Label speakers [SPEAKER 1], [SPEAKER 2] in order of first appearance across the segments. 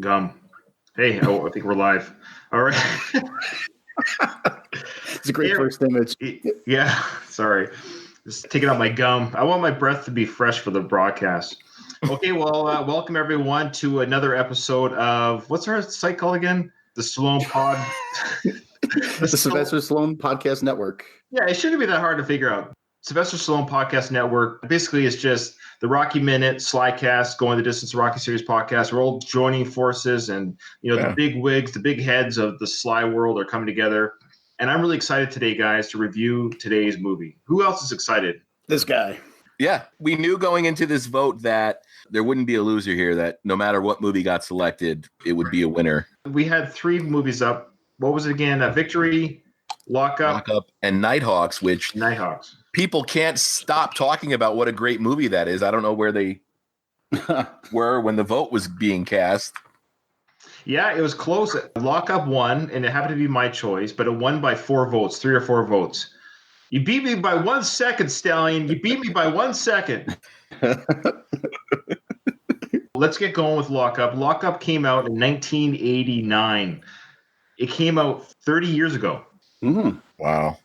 [SPEAKER 1] Gum. Hey, I think we're live. All right.
[SPEAKER 2] It's a great first image.
[SPEAKER 1] Yeah, sorry. Just taking out my gum. I want my breath to be fresh for the broadcast. Okay, well, welcome everyone to another episode of, what's our site called again? The Stallone Pod.
[SPEAKER 2] the Sylvester Stallone Podcast Network.
[SPEAKER 1] Yeah, it shouldn't be that hard to figure out. Sylvester Stallone Podcast Network. Basically, it's just the Rocky Minute, SlyCast, Going the Distance, Rocky Series podcast. We're all joining forces, and the big wigs, the big heads of the Sly world are coming together. And I'm really excited today, guys, to review today's movie. Who else is excited?
[SPEAKER 2] This guy.
[SPEAKER 3] Yeah, we knew going into this vote that there wouldn't be a loser here, that no matter what movie got selected, it would be a winner.
[SPEAKER 1] We had 3 movies up. What was it again? Victory, Lockup,
[SPEAKER 3] and Nighthawks, which
[SPEAKER 1] Nighthawks.
[SPEAKER 3] People can't stop talking about what a great movie that is. I don't know where they were when the vote was being cast.
[SPEAKER 1] Yeah, it was close. Lockup won, and it happened to be my choice, but it won by 4 votes, 3 or 4 votes. You beat me by 1 second, Stallion. You beat me by 1 second. Let's get going with Lockup. Lockup came out in 1989. It came out 30 years ago.
[SPEAKER 2] Mm-hmm.
[SPEAKER 3] Wow.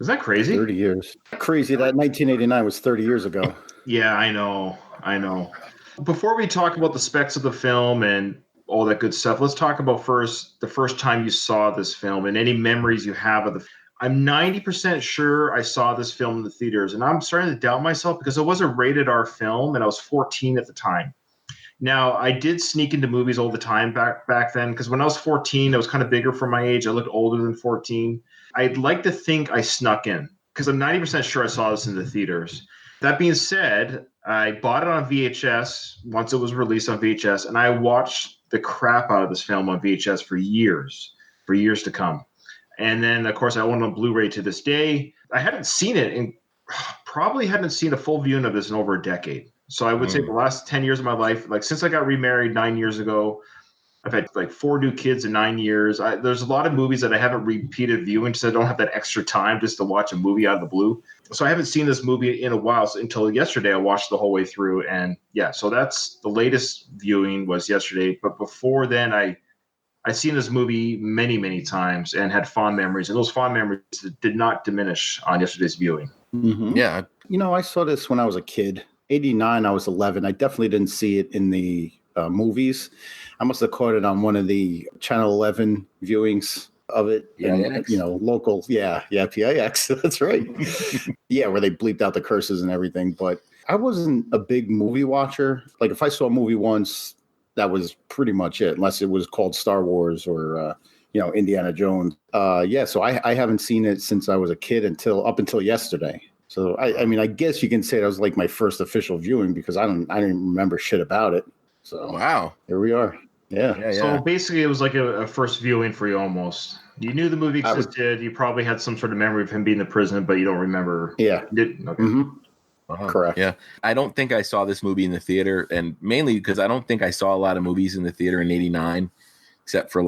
[SPEAKER 1] Is that crazy?
[SPEAKER 2] 30 years. Crazy that 1989 was 30 years ago.
[SPEAKER 1] Yeah, I know. Before we talk about the specs of the film and all that good stuff, let's talk about the first time you saw this film and any memories you have of the film. I'm 90% sure I saw this film in the theaters, and I'm starting to doubt myself because it was a rated R film, and I was 14 at the time. Now, I did sneak into movies all the time back then, because when I was 14, I was kind of bigger for my age. I looked older than 14. I'd like to think I snuck in, because I'm 90% sure I saw this in the theaters. That being said, I bought it on VHS once it was released on VHS, and I watched the crap out of this film on VHS for years to come. And then, of course, I own it on Blu-ray to this day. I hadn't seen it, and probably hadn't seen a full viewing of this in over a decade. So I would say the last 10 years of my life, like since I got remarried 9 years ago, I've had like 4 new kids in 9 years. There's a lot of movies that I haven't repeated viewing because I don't have that extra time just to watch a movie out of the blue. So I haven't seen this movie in a while. So until yesterday, I watched the whole way through. And yeah, so that's the latest viewing was yesterday. But before then, I'd seen this movie many, many times and had fond memories. And those fond memories did not diminish on yesterday's viewing.
[SPEAKER 2] Mm-hmm.
[SPEAKER 3] Yeah.
[SPEAKER 2] I saw this when I was a kid. 89, I was 11. I definitely didn't see it in the movies. I must have caught it on one of the Channel 11 viewings of it.
[SPEAKER 3] PIX.
[SPEAKER 2] Local. Yeah, PIX. That's right. Yeah, where they bleeped out the curses and everything. But I wasn't a big movie watcher. Like if I saw a movie once, that was pretty much it, unless it was called Star Wars or, Indiana Jones. So I haven't seen it since I was a kid up until yesterday. So I guess you can say that was like my first official viewing because I didn't remember shit about it. So
[SPEAKER 3] wow,
[SPEAKER 2] here we are. Yeah.
[SPEAKER 1] So basically, it was like a first viewing for you almost. You knew the movie existed. You probably had some sort of memory of him being in prison, but you don't remember.
[SPEAKER 2] Yeah.
[SPEAKER 1] Okay.
[SPEAKER 2] Mm-hmm.
[SPEAKER 3] Uh-huh.
[SPEAKER 2] Correct.
[SPEAKER 3] Yeah. I don't think I saw this movie in the theater, and mainly because I don't think I saw a lot of movies in the theater in 89, except for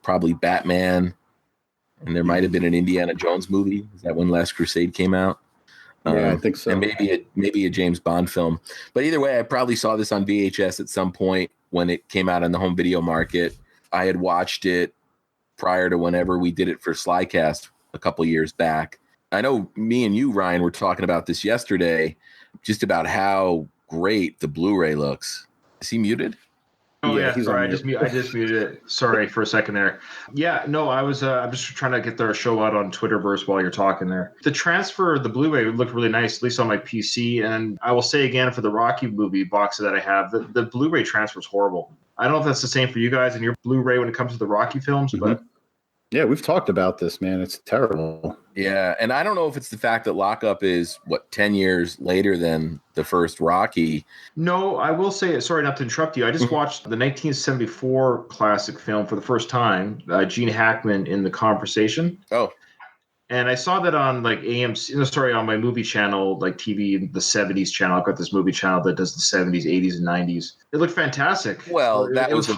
[SPEAKER 3] probably Batman, and there might have been an Indiana Jones movie. Is that when Last Crusade came out?
[SPEAKER 2] Yeah, I think so.
[SPEAKER 3] And maybe a James Bond film. But either way, I probably saw this on VHS at some point when it came out on the home video market. I had watched it prior to whenever we did it for SlyCast a couple years back. I know me and you, Ryan, were talking about this yesterday, just about how great the Blu-ray looks. Is he muted?
[SPEAKER 1] Oh yeah, sorry, I just muted it. Sorry for a second there. Yeah, no, I'm just trying to get their show out on Twitterverse while you're talking there. The transfer of the Blu-ray looked really nice, at least on my PC. And I will say again, for the Rocky movie box that I have, the Blu-ray transfer is horrible. I don't know if that's the same for you guys and your Blu-ray when it comes to the Rocky films, but
[SPEAKER 2] yeah, we've talked about this, man. It's terrible.
[SPEAKER 3] Yeah, and I don't know if it's the fact that Lockup is 10 years later than the first Rocky.
[SPEAKER 1] No, I will say, sorry not to interrupt you. I just watched the 1974 classic film for the first time, Gene Hackman in The Conversation.
[SPEAKER 3] Oh.
[SPEAKER 1] And I saw that on AMC, on my movie channel, like TV, the 70s channel. I've got this movie channel that does the 70s, 80s, and 90s. It looked fantastic.
[SPEAKER 3] Well,
[SPEAKER 1] it was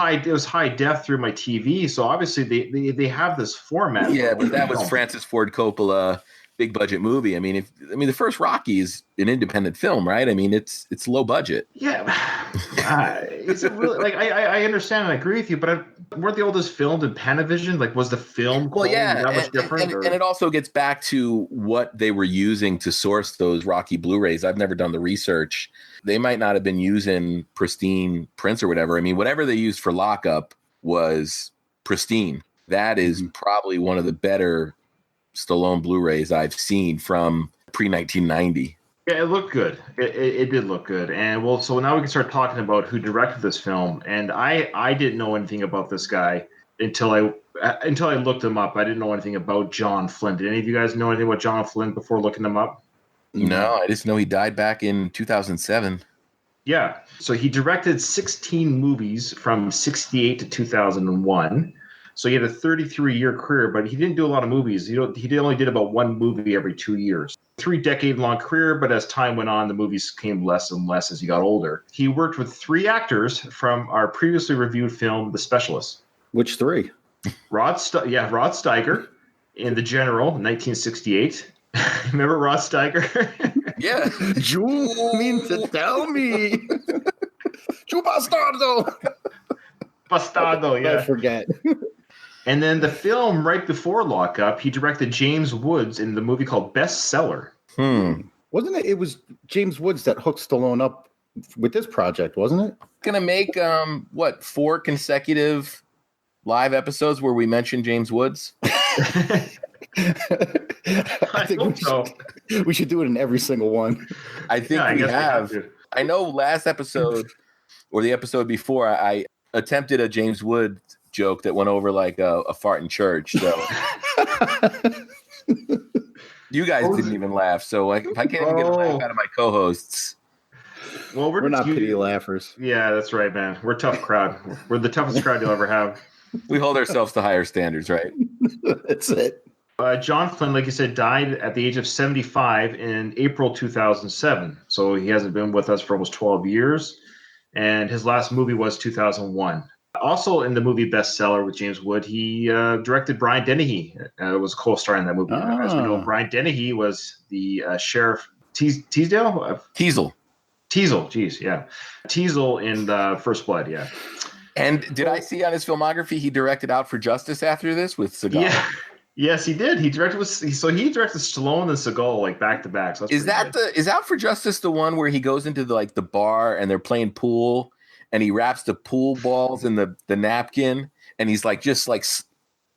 [SPEAKER 1] high def through my TV. So obviously they have this format.
[SPEAKER 3] Yeah, but that was Francis Ford Coppola big budget movie. I mean, the first Rocky is an independent film, right? I mean, it's low budget.
[SPEAKER 1] Yeah, it's a really like I understand and I agree with you, but weren't the oldest filmed in Panavision? Like, was the film quality that much different?
[SPEAKER 3] And it also gets back to what they were using to source those Rocky Blu-rays. I've never done the research. They might not have been using pristine prints or whatever. I mean, whatever they used for Lockup was pristine. That is probably one of the better Stallone Blu-rays I've seen from pre-1990.
[SPEAKER 1] Yeah, it looked good. It did look good. And well, so now we can start talking about who directed this film. And I didn't know anything about this guy until I looked him up. I didn't know anything about John Flynn. Did any of you guys know anything about John Flynn before looking him up?
[SPEAKER 3] No, I just know he died back in 2007.
[SPEAKER 1] Yeah. So he directed 16 movies from 1968 to 2001. So he had a 33-year career, but he didn't do a lot of movies. He only did about one movie every 2 years. 3-decade-long career, but as time went on, the movies came less and less as he got older. He worked with 3 actors from our previously reviewed film, The Specialist.
[SPEAKER 2] Which 3?
[SPEAKER 1] Rod Steiger in The General, 1968. Remember Rod Steiger?
[SPEAKER 3] Yeah.
[SPEAKER 2] You mean to tell me? You bastardo.
[SPEAKER 1] Bastardo, yeah.
[SPEAKER 2] I forget.
[SPEAKER 1] And then the film right before Lockup, he directed James Woods in the movie called Bestseller.
[SPEAKER 2] Wasn't it? It was James Woods that hooked Stallone up with this project, wasn't it?
[SPEAKER 3] Gonna make 4 consecutive live episodes where we mention James Woods?
[SPEAKER 2] I think we should do it in every single one.
[SPEAKER 3] I think we have. I know last episode or the episode before, I attempted a James Woods joke that went over like a fart in church. So you guys didn't even laugh. So like, if I can't even get a laugh out of my co-hosts,
[SPEAKER 1] well,
[SPEAKER 2] we're not pity laughers.
[SPEAKER 1] Yeah, that's right, man. We're a tough crowd. We're the toughest crowd you'll ever have.
[SPEAKER 3] We hold ourselves to higher standards, right?
[SPEAKER 2] That's it.
[SPEAKER 1] John Flynn, like you said, died at the age of 75 in April 2007. So he hasn't been with us for almost 12 years. And his last movie was 2001. Also in the movie Bestseller with James Wood, he directed Brian Dennehy. Was a co-star in that movie. As we know, Brian Dennehy was the sheriff Teasdale? Teasel, geez, yeah. Teasel in First Blood, yeah.
[SPEAKER 3] And did I see on his filmography he directed Out for Justice after this with Seagal? Yeah.
[SPEAKER 1] Yes, he did. He directed Stallone and Seagal like back to back. So is
[SPEAKER 3] Out for Justice the one where he goes into the bar and they're playing pool and he wraps the pool balls in the napkin and he's like just like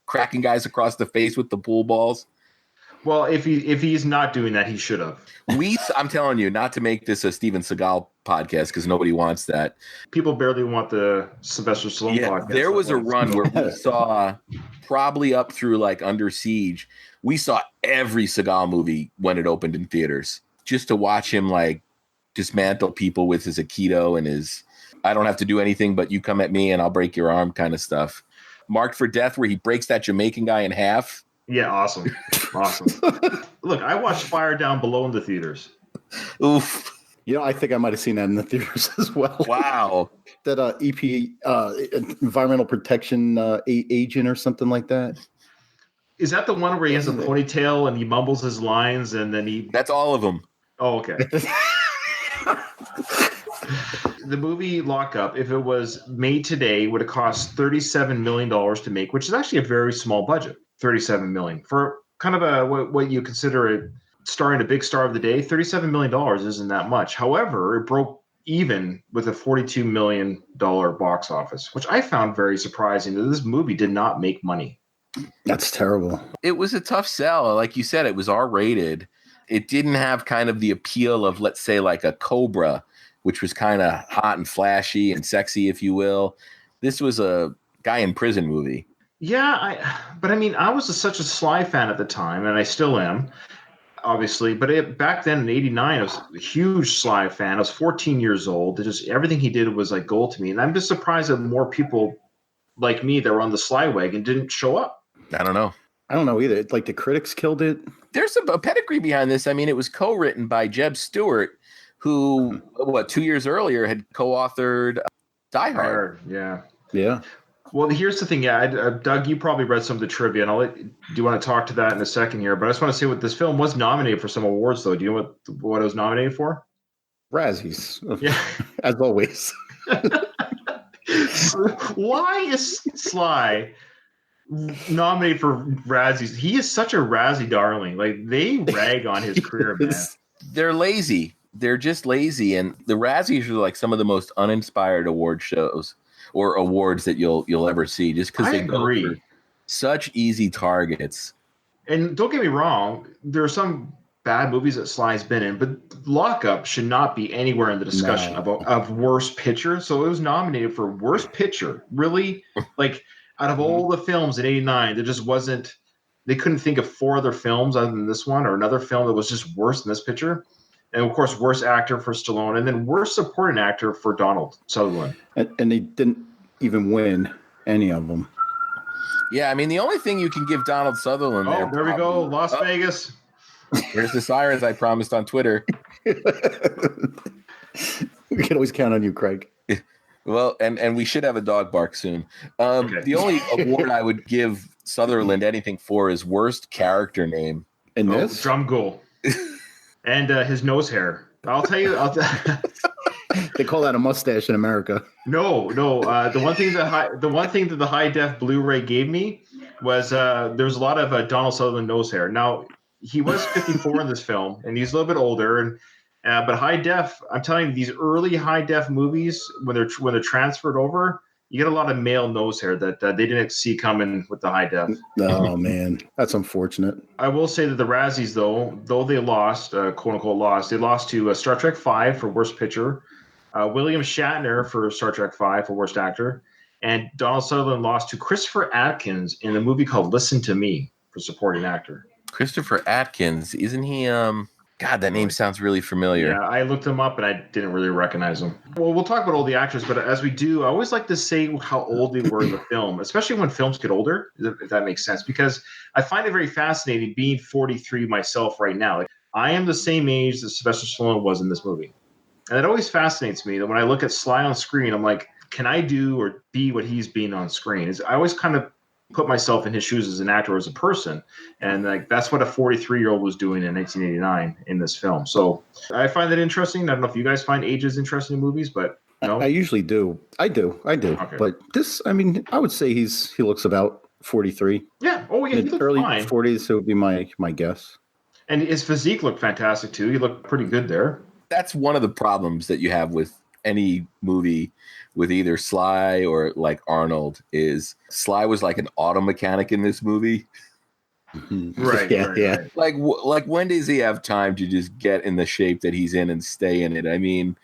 [SPEAKER 3] cracking guys across the face with the pool balls?
[SPEAKER 1] Well, if he's not doing that, he should have.
[SPEAKER 3] I'm telling you, not to make this a Steven Seagal podcast because nobody wants that.
[SPEAKER 1] People barely want the Sylvester Stallone podcast.
[SPEAKER 3] There was a run where we saw probably up through like Under Siege. We saw every Seagal movie when it opened in theaters just to watch him like dismantle people with his Aikido and his I don't have to do anything but you come at me and I'll break your arm kind of stuff. Marked for Death where he breaks that Jamaican guy in half.
[SPEAKER 1] Yeah, awesome. Look, I watched Fire Down Below in the theaters.
[SPEAKER 3] Oof.
[SPEAKER 2] You know, I think I might have seen that in the theaters as well.
[SPEAKER 3] Wow.
[SPEAKER 2] That environmental protection agent or something like that.
[SPEAKER 1] Is that the one where he has a ponytail and he mumbles his lines and then he...
[SPEAKER 3] That's all of them.
[SPEAKER 1] Oh, okay. The movie Lockup, if it was made today, would have cost $37 million to make, which is actually a very small budget. $37 million for kind of what you consider starring a big star of the day. $37 million isn't that much. However, it broke even with a $42 million box office, which I found very surprising that this movie did not make money.
[SPEAKER 2] That's terrible.
[SPEAKER 3] It was a tough sell. Like you said, it was R-rated. It didn't have kind of the appeal of, let's say, like a Cobra, which was kind of hot and flashy and sexy, if you will. This was a guy in prison movie.
[SPEAKER 1] Yeah, but I mean, I was such a Sly fan at the time, and I still am, obviously. But back then in '89, I was a huge Sly fan. I was 14 years old. Just everything he did was like gold to me, and I'm just surprised that more people like me that were on the Sly wagon didn't show up.
[SPEAKER 3] I don't know
[SPEAKER 2] either. It's like the critics killed it.
[SPEAKER 3] There's a pedigree behind this. I mean, it was co-written by Jeb Stewart, who 2 years earlier had co-authored Die Hard.
[SPEAKER 1] Yeah.
[SPEAKER 2] Yeah.
[SPEAKER 1] Well, here's the thing. Yeah, Doug, you probably read some of the trivia, and do you want to talk to that in a second here? But I just want to say what this film was nominated for some awards, though. Do you know what it was nominated for?
[SPEAKER 2] Razzies.
[SPEAKER 1] Yeah.
[SPEAKER 2] As always.
[SPEAKER 1] Why is Sly nominated for Razzies? He is such a Razzie darling. Like, they rag on his career, man.
[SPEAKER 3] They're lazy. They're just lazy. And the Razzies are like some of the most uninspired award shows or awards that you'll ever see, just because they go for such easy targets.
[SPEAKER 1] And don't get me wrong, there are some bad movies that Sly's been in, but Lockup should not be anywhere in the discussion of worst picture. So it was nominated for worst picture. Really? Like, out of all the films in '89, there just wasn't. They couldn't think of 4 other films other than this one, or another film that was just worse than this picture. And of course, worst actor for Stallone, and then worst supporting actor for Donald Sutherland.
[SPEAKER 2] And they didn't even win any of them.
[SPEAKER 3] Yeah, I mean, the only thing you can give Donald Sutherland there.
[SPEAKER 1] Oh, there we go, Las Vegas.
[SPEAKER 3] Here's the sirens I promised on Twitter.
[SPEAKER 2] We can always count on you, Craig.
[SPEAKER 3] Well, and we should have a dog bark soon. Okay. The only award I would give Sutherland anything for is worst character name.
[SPEAKER 2] And this?
[SPEAKER 1] Drumgool. And his nose hair. I'll tell you.
[SPEAKER 2] They call that a mustache in America.
[SPEAKER 1] No. The one thing that the high def Blu-ray gave me was there's a lot of Donald Sutherland nose hair. Now, he was 54 in this film, and he's a little bit older. And but high def, I'm telling you, these early high def movies, when they're transferred over, you get a lot of male nose hair that they didn't see coming with the high def.
[SPEAKER 2] Oh man, that's unfortunate.
[SPEAKER 1] I will say that the Razzies, though they lost, quote unquote lost, they lost to Star Trek V for worst picture, William Shatner for Star Trek V for worst actor, and Donald Sutherland lost to Christopher Atkins in a movie called Listen to Me for supporting actor.
[SPEAKER 3] Christopher Atkins, isn't he? God, that name sounds really familiar.
[SPEAKER 1] Yeah, I looked him up and I didn't really recognize him. Well, we'll talk about all the actors, but as we do, I always like to say how old they were in the film, especially when films get older, if that makes sense, because I find it very fascinating being 43 myself right now. Like, I am the same age that Sylvester Stallone was in this movie. And it always fascinates me that when I look at Sly on screen, I'm like, can I do or be what he's being on screen? I always kind of put myself in his shoes as an actor, as a person. And like that's what a 43-year-old was doing in 1989 in this film. So I find that interesting. I don't know if you guys find ages interesting in movies, but no.
[SPEAKER 2] I usually do. I do. Okay. But this, I mean, I would say he looks about 43.
[SPEAKER 1] Yeah. Oh, yeah. He looked
[SPEAKER 2] early
[SPEAKER 1] fine.
[SPEAKER 2] 40s, so would be my guess.
[SPEAKER 1] And his physique looked fantastic too. He looked pretty good there.
[SPEAKER 3] That's one of the problems that you have with any movie with either Sly or like Arnold is Sly was like an auto mechanic in this movie.
[SPEAKER 1] Right.
[SPEAKER 2] Yeah.
[SPEAKER 3] Like when does he have time to just get in the shape that he's in and stay in it? I mean,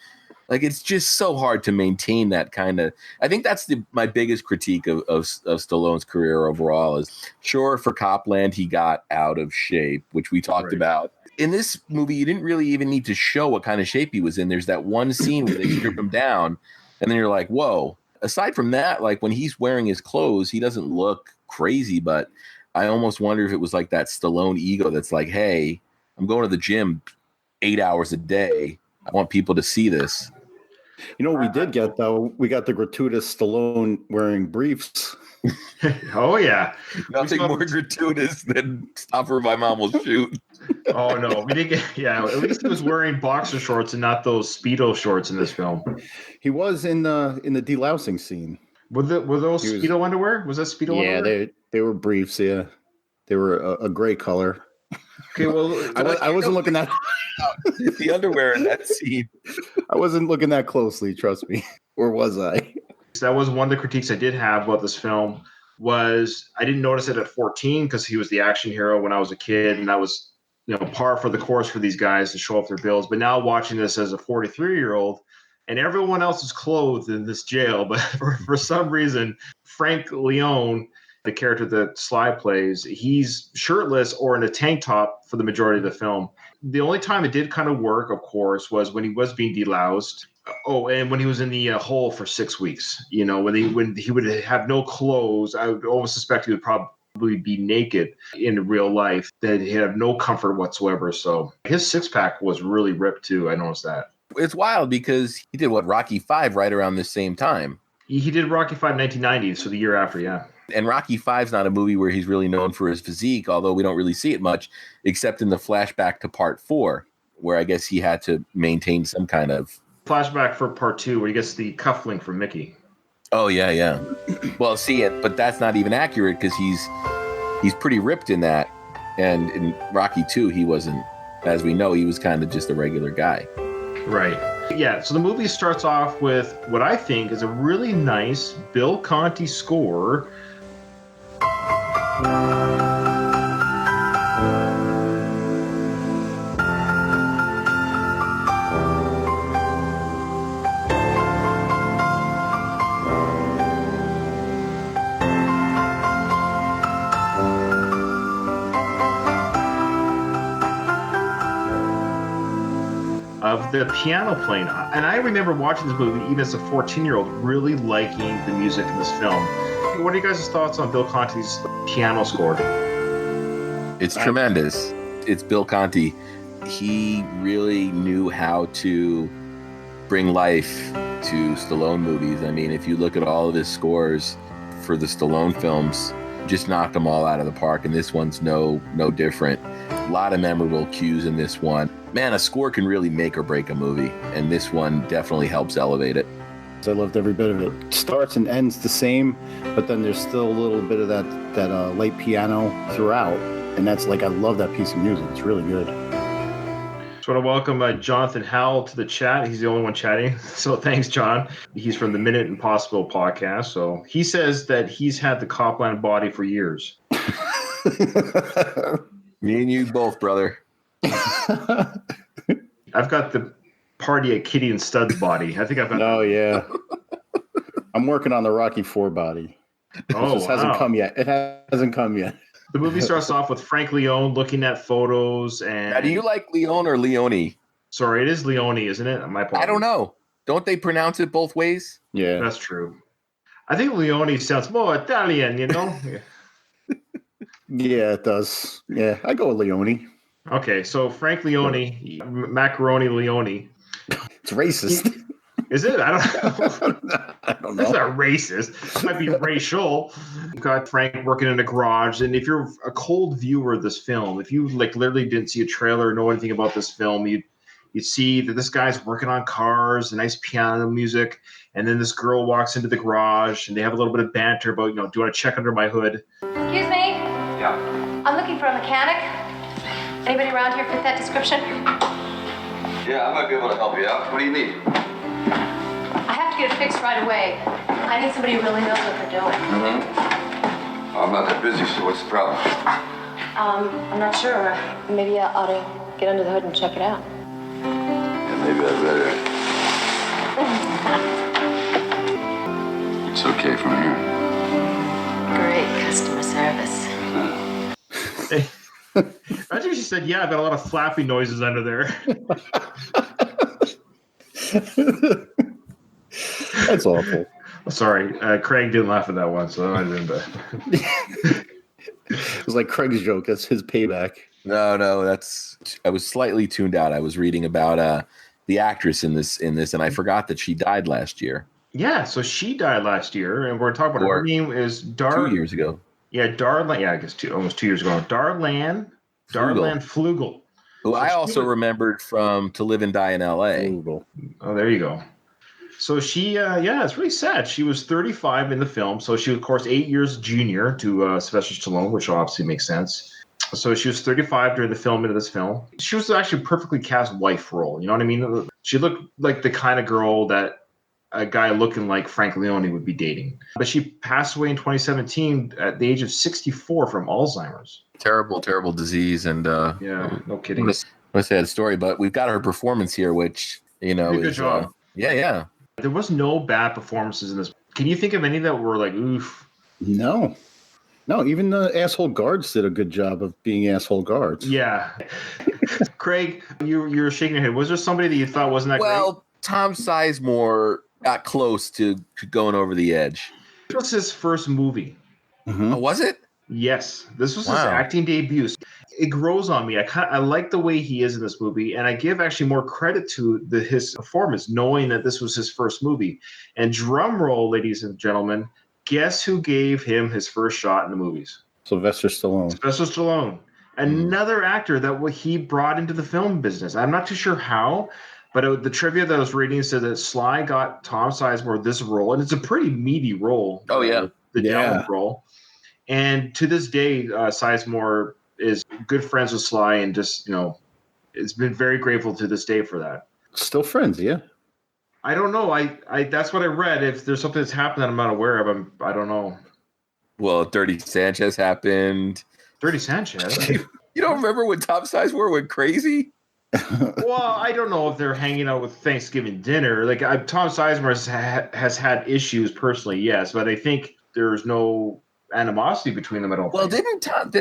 [SPEAKER 3] like it's just so hard to maintain that kind of. I think that's my biggest critique of Stallone's career overall is sure for Copland he got out of shape, which we talked about. In this movie, you didn't really even need to show what kind of shape he was in. There's that one scene where they strip him down, and then you're like, whoa. Aside from that, like when he's wearing his clothes, he doesn't look crazy, but I almost wonder if it was like that Stallone ego that's like, hey, I'm going to the gym 8 hours a day. I want people to see this.
[SPEAKER 2] You know what we did get, though? We got the gratuitous Stallone wearing briefs.
[SPEAKER 1] Oh, yeah.
[SPEAKER 3] Nothing more gratuitous than Stop or My Mom Will Shoot.
[SPEAKER 1] Oh, no. We didn't get, yeah, at least he was wearing boxer shorts and not those Speedo shorts in this film.
[SPEAKER 2] He was in the delousing scene.
[SPEAKER 1] Were those Speedo underwear? Was that Speedo underwear?
[SPEAKER 2] Yeah, they were briefs, yeah. They were a gray color.
[SPEAKER 1] Okay, well,
[SPEAKER 2] I wasn't looking that
[SPEAKER 3] the underwear in that scene.
[SPEAKER 2] I wasn't looking that closely, trust me. Or was I?
[SPEAKER 1] That was one of the critiques I did have about this film was I didn't notice it at 14 because he was the action hero when I was a kid, and that was par for the course for these guys to show off their bills. But now watching this as a 43-year-old, and everyone else is clothed in this jail, but for some reason, Frank Leone, the character that Sly plays, he's shirtless or in a tank top for the majority of the film. The only time it did kind of work, of course, was when he was being deloused. Oh, and when he was in the hole for 6 weeks, when he would have no clothes, I would almost suspect he would probably be naked in real life, that he'd have no comfort whatsoever. So his six-pack was really ripped too. I noticed that.
[SPEAKER 3] It's wild because he did Rocky V right around the same time.
[SPEAKER 1] He did Rocky V 1990, so the year after, yeah.
[SPEAKER 3] And Rocky V's not a movie where he's really known for his physique, although we don't really see it much, except in the flashback to Part 4, where I guess he had to maintain some kind of...
[SPEAKER 1] Flashback for Part 2, where he gets the cufflink from Mickey.
[SPEAKER 3] Oh, yeah. Well, see it, but that's not even accurate because he's pretty ripped in that. And in Rocky 2, he wasn't, as we know, he was kind of just a regular guy.
[SPEAKER 1] Right. Yeah, so the movie starts off with what I think is a really nice Bill Conti score. Of the piano playing. And I remember watching this movie, even as a 14-year-old, really liking the music in this film. What are you guys' thoughts on Bill Conti's piano score?
[SPEAKER 3] It's tremendous. It's Bill Conti. He really knew how to bring life to Stallone movies. I mean, if you look at all of his scores for the Stallone films, just knocked them all out of the park, and this one's no different. A lot of memorable cues in this one. Man, a score can really make or break a movie, and this one definitely helps elevate it.
[SPEAKER 2] I loved every bit of it. Starts and ends the same, but then there's still a little bit of that light piano throughout, and that's like, I love that piece of music. It's really good.
[SPEAKER 1] Just want to welcome Jonathan Howell to the chat. He's the only one chatting, so thanks, John. He's from the Minute Impossible podcast. So he says that he's had the Copland body for years.
[SPEAKER 3] Me and you both, brother.
[SPEAKER 1] I've got the party at Kitty and Stud's body. I think I've got.
[SPEAKER 2] Oh yeah. I'm working on the Rocky IV body. It just hasn't come yet. It hasn't come yet.
[SPEAKER 1] The movie starts off with Frank Leone looking at photos and.
[SPEAKER 3] Now, do you like Leone or Leone?
[SPEAKER 1] Sorry, it is Leone, isn't it? My apologies.
[SPEAKER 3] I don't know. Don't they pronounce it both ways?
[SPEAKER 2] Yeah,
[SPEAKER 1] that's true. I think Leone sounds more Italian, you know.
[SPEAKER 2] Yeah, it does. Yeah, I go with Leone.
[SPEAKER 1] Okay, so Frank Leone, Macaroni Leone.
[SPEAKER 2] It's racist.
[SPEAKER 1] Is it? I don't know.
[SPEAKER 2] I don't know.
[SPEAKER 1] It's not racist. It might be racial. You've got Frank working in a garage, and if you're a cold viewer of this film, if you like literally didn't see a trailer or know anything about this film, you'd see that this guy's working on cars, nice piano music, and then this girl walks into the garage, and they have a little bit of banter about, do you want to check under my hood?
[SPEAKER 4] Excuse me?
[SPEAKER 5] Yeah.
[SPEAKER 4] I'm looking for a mechanic. Anybody around here fit that description?
[SPEAKER 5] Yeah, I might be able to help you out. What do you need?
[SPEAKER 4] I have to get it fixed right away. I need somebody who really knows what they're doing.
[SPEAKER 5] Mm-hmm. I'm not that busy, so what's the problem?
[SPEAKER 4] I'm not sure. Maybe I ought to get under the hood and check it out.
[SPEAKER 5] Yeah, maybe I better. It's okay from here.
[SPEAKER 4] Great customer service.
[SPEAKER 1] Hey. Imagine if she said, yeah, I've got a lot of flappy noises under there.
[SPEAKER 2] That's awful.
[SPEAKER 1] Sorry, Craig didn't laugh at that one, so I didn't.
[SPEAKER 2] It was like Craig's joke. That's his payback.
[SPEAKER 3] No, I was slightly tuned out. I was reading about the actress in this, and I forgot that she died last year.
[SPEAKER 1] Yeah, so she died last year, and we're talking about her name is
[SPEAKER 3] 2 years ago.
[SPEAKER 1] Yeah, Darlan. Yeah, I guess almost 2 years ago. Darlan Flugel.
[SPEAKER 3] Who I also remembered from To Live and Die in L.A.
[SPEAKER 2] Flugel.
[SPEAKER 1] Oh, there you go. So she, it's really sad. She was 35 in the film, so she was, of course, 8 years junior to Sylvester Stallone, which obviously makes sense. So she was 35 during the filming of this film. She was actually a perfectly cast wife role. You know what I mean? She looked like the kind of girl that a guy looking like Frank Leone would be dating. But she passed away in 2017 at the age of 64 from Alzheimer's.
[SPEAKER 3] Terrible, terrible disease. And
[SPEAKER 1] yeah, no kidding.
[SPEAKER 3] What a sad story. But we've got her performance here, which, is
[SPEAKER 1] good job.
[SPEAKER 3] Yeah.
[SPEAKER 1] There was no bad performances in this. Can you think of any that were like, oof?
[SPEAKER 2] No, even the asshole guards did a good job of being asshole guards.
[SPEAKER 1] Yeah. Craig, you're shaking your head. Was there somebody that you thought wasn't that great?
[SPEAKER 3] Well, Tom Sizemore got close to going over the edge.
[SPEAKER 1] It was his first movie.
[SPEAKER 2] Mm-hmm.
[SPEAKER 3] Oh, was it?
[SPEAKER 1] Yes, this was his acting debut. It grows on me. I like the way he is in this movie, and I give actually more credit to his performance, knowing that this was his first movie. And drum roll, ladies and gentlemen, guess who gave him his first shot in the movies?
[SPEAKER 2] Sylvester Stallone.
[SPEAKER 1] Sylvester Stallone, another actor that he brought into the film business. I'm not too sure how, but the trivia that I was reading said that Sly got Tom Sizemore this role, and it's a pretty meaty role.
[SPEAKER 3] Oh yeah,
[SPEAKER 1] the gentleman role. And to this day, Sizemore is good friends with Sly, and just has been very grateful to this day for that.
[SPEAKER 2] Still friends, yeah.
[SPEAKER 1] I don't know. I that's what I read. If there's something that's happened that I'm not aware of, I don't know.
[SPEAKER 3] Well, Dirty Sanchez happened.
[SPEAKER 1] Dirty Sanchez.
[SPEAKER 3] You don't remember when Tom Sizemore went crazy?
[SPEAKER 1] Well, I don't know if they're hanging out with Thanksgiving dinner. Like Tom Sizemore has had issues personally, yes, but I think there's no animosity between them at all.
[SPEAKER 3] Well, didn't Tom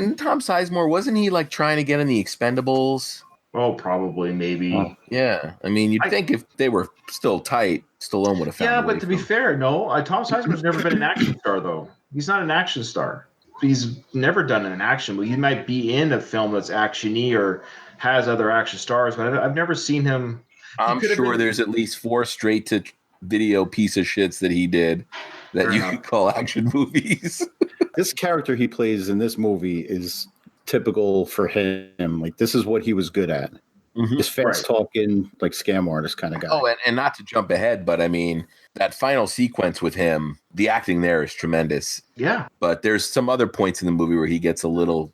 [SPEAKER 3] Sizemore, wasn't he like trying to get in the Expendables?
[SPEAKER 1] Oh, probably, maybe.
[SPEAKER 3] Yeah, I mean, you'd think if they were still tight, Stallone would have found.
[SPEAKER 1] Yeah, but to be fair, no, Tom Sizemore's never been an action star, though. He's not an action star. He's never done an action movie. He might be in a film that's action-y or has other action stars, but I've never seen him.
[SPEAKER 3] I'm sure there's at least 4 straight-to-video piece of shits that he did that you could call action movies.
[SPEAKER 2] This character he plays in this movie is typical for him. Like, this is what he was good at. Mm-hmm. This fast-talking, like, scam artist kind of guy.
[SPEAKER 3] Oh, and not to jump ahead, but I mean, that final sequence with him, the acting there is tremendous.
[SPEAKER 1] Yeah.
[SPEAKER 3] But there's some other points in the movie where he gets a little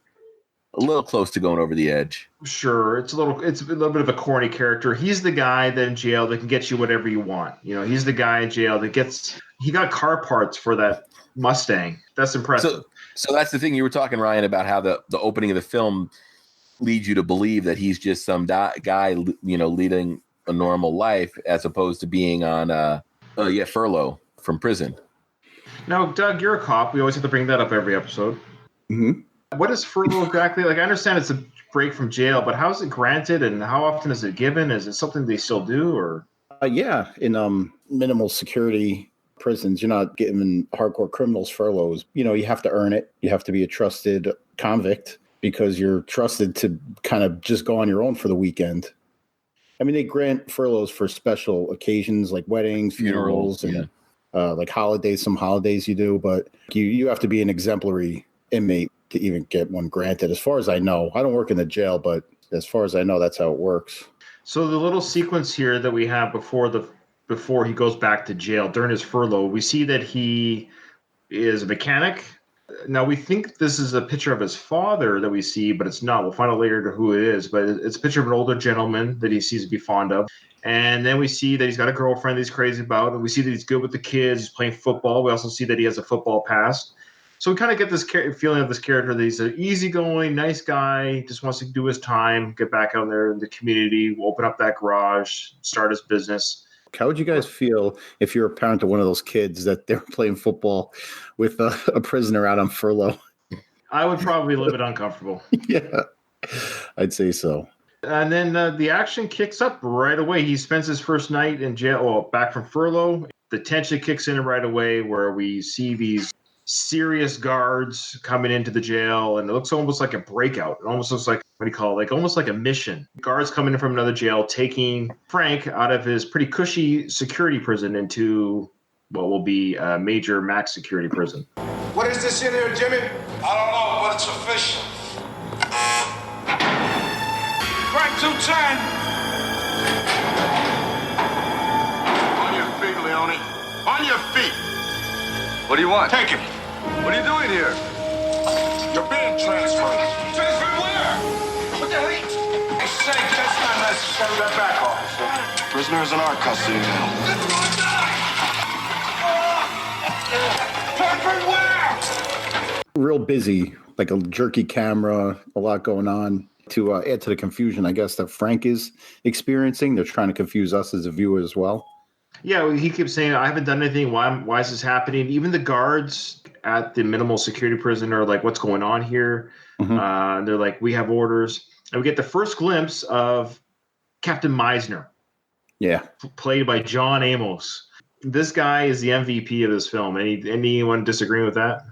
[SPEAKER 3] close to going over the edge.
[SPEAKER 1] Sure, it's a little bit of a corny character. He's the guy that in jail that can get you whatever you want. He's the guy in jail that he got car parts for that Mustang. That's impressive.
[SPEAKER 3] So that's the thing you were talking, Ryan, about how the opening of the film leads you to believe that he's just some guy, leading a normal life as opposed to being on furlough from prison.
[SPEAKER 1] Now, Doug, you're a cop. We always have to bring that up every episode.
[SPEAKER 2] Mm-hmm.
[SPEAKER 1] What is furlough exactly? Like, I understand it's a break from jail, but how is it granted and how often is it given? Is it something they still do, or?
[SPEAKER 2] Yeah, in minimal security prisons, you're not giving hardcore criminals furloughs. You have to earn it. You have to be a trusted convict because you're trusted to kind of just go on your own for the weekend. I mean, they grant furloughs for special occasions like weddings, funerals, and like holidays. Some holidays you do, but you have to be an exemplary inmate to even get one granted. As far as I know, I don't work in the jail, but as far as I know, that's how it works.
[SPEAKER 1] So the little sequence here that we have before he goes back to jail during his furlough, we see that he is a mechanic. Now, we think this is a picture of his father that we see, but it's not. We'll find out later who it is, but it's a picture of an older gentleman that he seems to be fond of. And then we see that he's got a girlfriend that he's crazy about, and we see that he's good with the kids. He's playing football. We also see that he has a football past. So we kind of get this feeling of this character that he's an easygoing, nice guy, just wants to do his time, get back out there in the community, open up that garage, start his business.
[SPEAKER 2] How would you guys feel if you're a parent of one of those kids that they're playing football with a prisoner out on furlough?
[SPEAKER 1] I would probably be a little bit uncomfortable.
[SPEAKER 2] Yeah, I'd say so.
[SPEAKER 1] And then the action kicks up right away. He spends his first night in jail, back from furlough. The tension kicks in right away where we see these serious guards coming into the jail, and it looks almost like a breakout. It almost looks like, almost like a mission. Guards coming in from another jail, taking Frank out of his pretty cushy security prison into what will be a major max security prison.
[SPEAKER 6] What is this in here, Jimmy? I don't know, but it's official. Frank 210. On your feet, Leone. On your feet.
[SPEAKER 5] What do you want?
[SPEAKER 6] Take him.
[SPEAKER 5] What are you doing here?
[SPEAKER 6] You're being transferred. Transferred where? What the hell? I say that's not necessary. That back, officer.
[SPEAKER 5] Prisoner is in our custody now.
[SPEAKER 6] Transferred where?
[SPEAKER 2] Real busy, like a jerky camera, a lot going on. To add to the confusion, I guess, that Frank is experiencing. They're trying to confuse us as a viewer as well.
[SPEAKER 1] Yeah, he keeps saying, I haven't done anything. Why is this happening? Even the guards at the minimal security prison are like, what's going on here? Mm-hmm. They're like, we have orders. And we get the first glimpse of Captain Meisner.
[SPEAKER 2] Yeah.
[SPEAKER 1] Played by John Amos. This guy is the MVP of this film. Anyone disagreeing with that?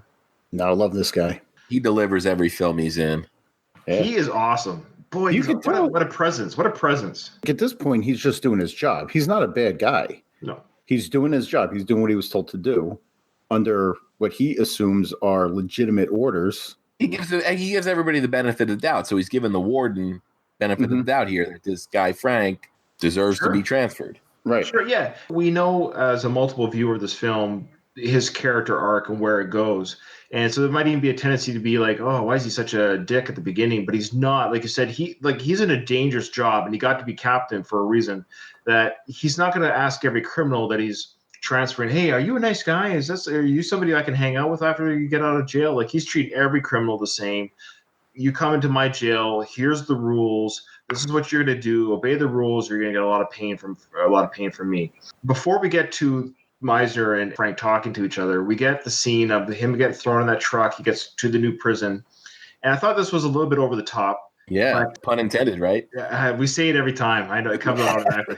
[SPEAKER 2] No, I love this guy.
[SPEAKER 3] He delivers every film he's in.
[SPEAKER 2] Yeah.
[SPEAKER 1] He is awesome. Boy,
[SPEAKER 2] You can tell.
[SPEAKER 1] what a presence. What a presence.
[SPEAKER 2] At this point, he's just doing his job. He's not a bad guy.
[SPEAKER 1] No.
[SPEAKER 2] He's doing his job. He's doing what he was told to do under what he assumes are legitimate orders.
[SPEAKER 3] He gives everybody the benefit of the doubt. So he's given the warden benefit of the doubt here that this guy Frank deserves to be transferred.
[SPEAKER 2] Right.
[SPEAKER 1] Sure, yeah. We know as a multiple viewer of this film, his character arc and where it goes. And so there might even be a tendency to be like, oh, why is he such a dick at the beginning? But he's not. Like you said, he's in a dangerous job, and he got to be captain for a reason. That he's not going to ask every criminal that he's transferring, hey, are you a nice guy? Are you somebody I can hang out with after you get out of jail? Like, he's treating every criminal the same. You come into my jail, here's the rules. This is what you're going to do. Obey the rules, or you're going to get a lot of pain from me. Before we get to Meisner and Frank talking to each other, we get the scene of him get thrown in that truck. He gets to the new prison. And I thought this was a little bit over the top.
[SPEAKER 3] Yeah, pun intended, right?
[SPEAKER 1] We say it every time. I know it comes out automatically.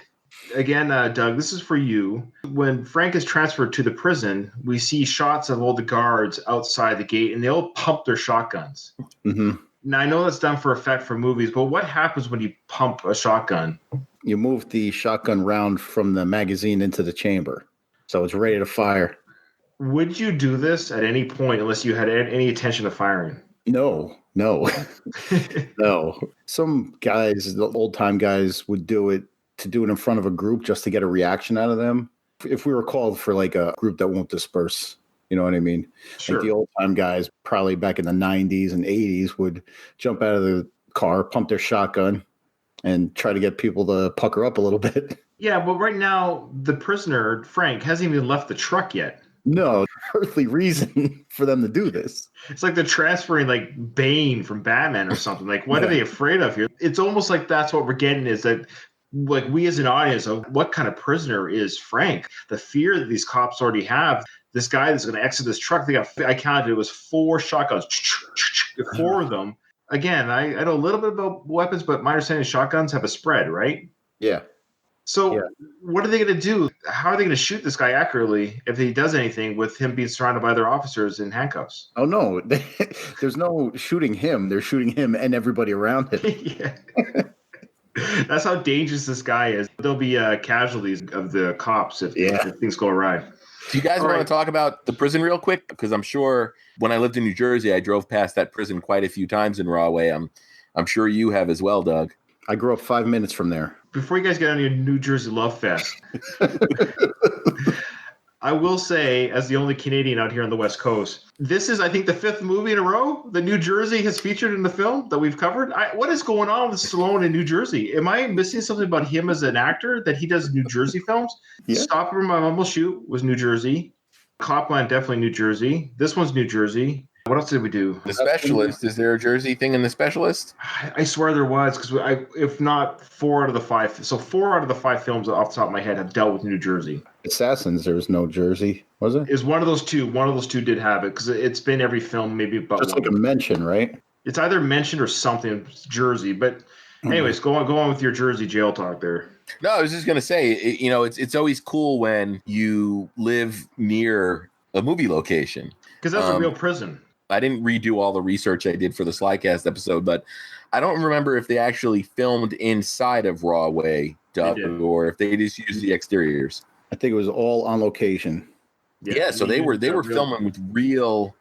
[SPEAKER 1] Again, Doug, this is for you. When Frank is transferred to the prison, we see shots of all the guards outside the gate, and they all pump their shotguns.
[SPEAKER 2] Mm-hmm.
[SPEAKER 1] Now, I know that's done for effect for movies, but what happens when you pump a shotgun?
[SPEAKER 2] You move the shotgun round from the magazine into the chamber, so it's ready to fire.
[SPEAKER 1] Would you do this at any point unless you had any intention of firing?
[SPEAKER 2] No. No. Some guys, the old-time guys, would do it to do it in front of a group just to get a reaction out of them. If we were called for like a group that won't disperse, you know what I mean?
[SPEAKER 1] Sure.
[SPEAKER 2] Like the old-time guys, probably back in the 90s and 80s, would jump out of the car, pump their shotgun, and try to get people to pucker up a little bit.
[SPEAKER 1] Yeah, but right now, the prisoner, Frank, hasn't even left the truck yet.
[SPEAKER 2] No earthly reason for them to do this.
[SPEAKER 1] It's like they're transferring like Bane from Batman or something. Like, what are they afraid of here? It's almost like that's what we're getting, is that like we as an audience of what kind of prisoner is Frank? The fear that these cops already have. This guy that's going to exit this truck. I counted, it was 4 shotguns, 4 of them. Again, I know a little bit about weapons, but my understanding is shotguns have a spread, right?
[SPEAKER 2] Yeah.
[SPEAKER 1] So what are they going to do? How are they going to shoot this guy accurately if he does anything with him being surrounded by other officers in handcuffs?
[SPEAKER 2] Oh, no. There's no shooting him. They're shooting him and everybody around him.
[SPEAKER 1] Yeah. That's how dangerous this guy is. There'll be casualties of the cops if things go awry.
[SPEAKER 3] Do you guys want to talk about the prison real quick? Because I'm sure when I lived in New Jersey, I drove past that prison quite a few times in Rahway. I'm sure you have as well, Doug.
[SPEAKER 2] I grew up 5 minutes from there.
[SPEAKER 1] Before you guys get on your New Jersey love fest, I will say, as the only Canadian out here on the West Coast, this is, I think, the 5th movie in a row that New Jersey has featured in the film that we've covered. What is going on with Stallone in New Jersey? Am I missing something about him as an actor, that he does New Jersey films?
[SPEAKER 2] Yeah.
[SPEAKER 1] Stop Where My Mom Will Shoot was New Jersey. Copland, definitely New Jersey. This one's New Jersey. What else did we do?
[SPEAKER 3] The Specialist. Is there a Jersey thing in The Specialist?
[SPEAKER 1] I swear there was, because if not 4 out of the 5. So 4 out of the 5 films off the top of my head have dealt with New Jersey.
[SPEAKER 2] Assassins, there was no Jersey, was it?
[SPEAKER 1] Is one of those two. One of those two did have it, because it's been every film maybe about
[SPEAKER 2] just like a mention, right?
[SPEAKER 1] It's either mentioned or something, Jersey. But anyways, go on with your Jersey jail talk there.
[SPEAKER 3] No, I was just going to say, it's always cool when you live near a movie location.
[SPEAKER 1] Because that's a real prison.
[SPEAKER 3] I didn't redo all the research I did for the SlyCast episode, but I don't remember if they actually filmed inside of Rahway, Doug, or if they just used the exteriors.
[SPEAKER 2] I think it was all on location.
[SPEAKER 3] Yeah, so they were filming with real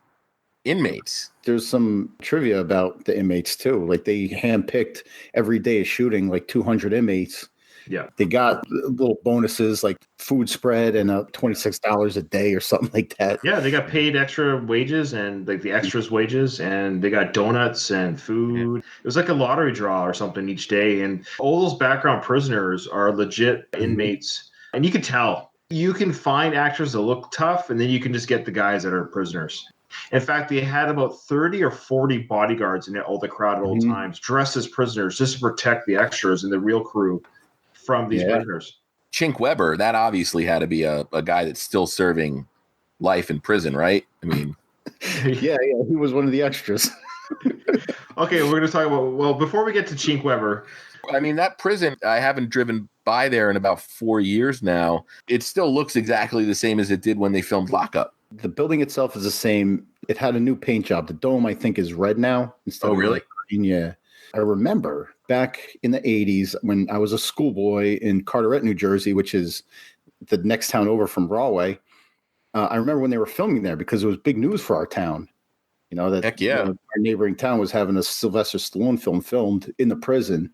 [SPEAKER 3] inmates.
[SPEAKER 2] There's some trivia about the inmates too. Like they handpicked every day of shooting like 200 inmates.
[SPEAKER 1] Yeah.
[SPEAKER 2] They got little bonuses like food spread and $26 a day or something like that.
[SPEAKER 1] Yeah, they got paid extra wages and like the extras wages, and they got donuts and food. It was like a lottery draw or something each day. And all those background prisoners are legit inmates. And you can tell. You can find actors that look tough, and then you can just get the guys that are prisoners. In fact, they had about 30 or 40 bodyguards in all the crowd at all times, dressed as prisoners just to protect the extras and the real crew from these prisoners.
[SPEAKER 3] Chink Weber, that obviously had to be a guy that's still serving life in prison, right? I mean,
[SPEAKER 2] yeah, he was one of the extras.
[SPEAKER 1] Okay, we're going to talk about, well, before we get to Chink Weber.
[SPEAKER 3] I mean, that prison, I haven't driven by there in about 4 years now. It still looks exactly the same as it did when they filmed Lockup.
[SPEAKER 2] The building itself is the same. It had a new paint job. The dome, I think, is red now instead of
[SPEAKER 3] really?
[SPEAKER 2] green. Yeah. I remember back in the 80s when I was a schoolboy in Carteret, New Jersey, which is the next town over from Broadway. I remember when they were filming there because it was big news for our town. You know, that
[SPEAKER 3] Heck yeah.
[SPEAKER 2] our neighboring town was having a Sylvester Stallone film filmed in the prison.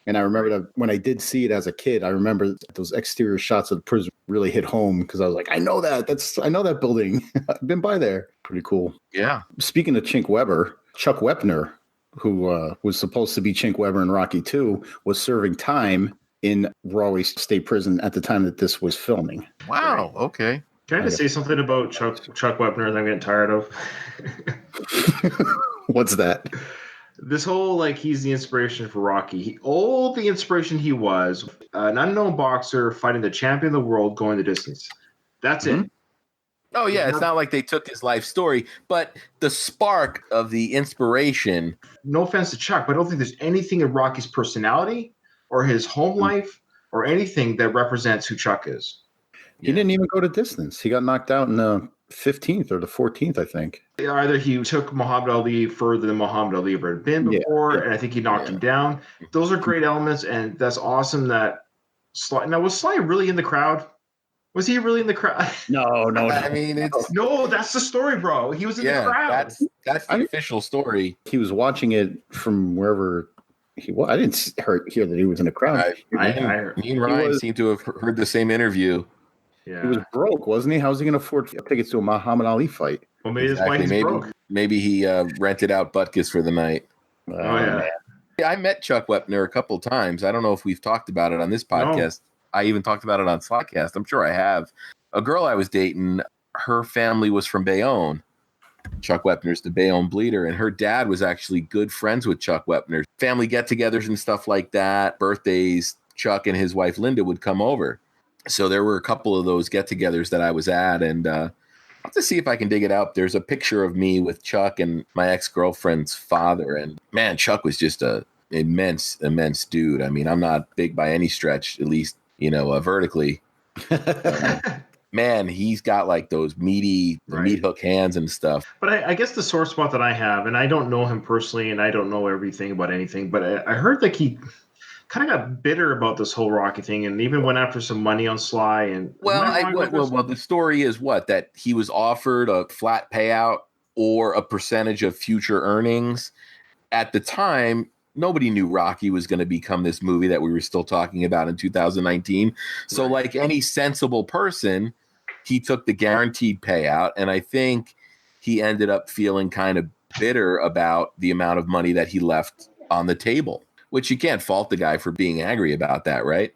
[SPEAKER 2] And I remember that when I did see it as a kid, I remember those exterior shots of the prison really hit home because I was like, I know that building. I've been by there. Pretty cool.
[SPEAKER 3] Yeah.
[SPEAKER 2] Speaking of Chink Weber, Chuck Wepner, who was supposed to be Chink Weber in Rocky II, was serving time in Rahway State Prison at the time that this was filming.
[SPEAKER 3] Wow. Okay.
[SPEAKER 1] Can I just say something about Chuck Wepner that I'm getting tired of?
[SPEAKER 2] What's that?
[SPEAKER 1] This whole, like, he's the inspiration for Rocky. The inspiration he was, an unknown boxer fighting the champion of the world going the distance. That's it.
[SPEAKER 3] Oh, yeah. It's not like they took his life story, but the spark of the inspiration.
[SPEAKER 1] No offense to Chuck, but I don't think there's anything in Rocky's personality or his home life or anything that represents who Chuck is.
[SPEAKER 2] He didn't even go to distance. He got knocked out in the 15th or the 14th, I think.
[SPEAKER 1] Either he took Muhammad Ali further than Muhammad Ali ever had been before, and I think he knocked him down. Those are great elements, and that's awesome that Sly... Now, was Sly really in the crowd? Was he really in the crowd?
[SPEAKER 2] No.
[SPEAKER 3] I mean, it's...
[SPEAKER 1] No, that's the story, bro. He was in the crowd.
[SPEAKER 3] That's the official story.
[SPEAKER 2] He was watching it from wherever he was. I didn't hear that he was in the crowd.
[SPEAKER 3] Me and Ryan seem to have heard the same interview.
[SPEAKER 1] Yeah.
[SPEAKER 2] He was broke, wasn't he? How was he going to afford tickets to a Muhammad Ali fight?
[SPEAKER 1] Well, maybe that's why he's broke.
[SPEAKER 3] Maybe he rented out Butkus for the night.
[SPEAKER 1] Oh, yeah.
[SPEAKER 3] I met Chuck Wepner a couple of times. I don't know if we've talked about it on this podcast. No. I even talked about it on SlyCast. I'm sure I have. A girl I was dating, her family was from Bayonne. Chuck Wepner's the Bayonne Bleeder, and her dad was actually good friends with Chuck Wepner. Family get-togethers and stuff like that, birthdays, Chuck and his wife Linda would come over. So there were a couple of those get-togethers that I was at, and I'll have to see if I can dig it out. There's a picture of me with Chuck and my ex-girlfriend's father, and man, Chuck was just a immense dude. I mean, I'm not big by any stretch, at least, vertically. Man, he's got like those meat hook hands and stuff.
[SPEAKER 1] But I guess the sore spot that I have, and I don't know him personally, and I don't know everything about anything, but I heard like he kind of got bitter about this whole Rocky thing, and even went after some money on Sly. And
[SPEAKER 3] well, the story is that he was offered a flat payout or a percentage of future earnings. At the time, nobody knew Rocky was going to become this movie that we were still talking about in 2019. So, like any sensible person, he took the guaranteed payout, and I think he ended up feeling kind of bitter about the amount of money that he left on the table. Which you can't fault the guy for being angry about that, right?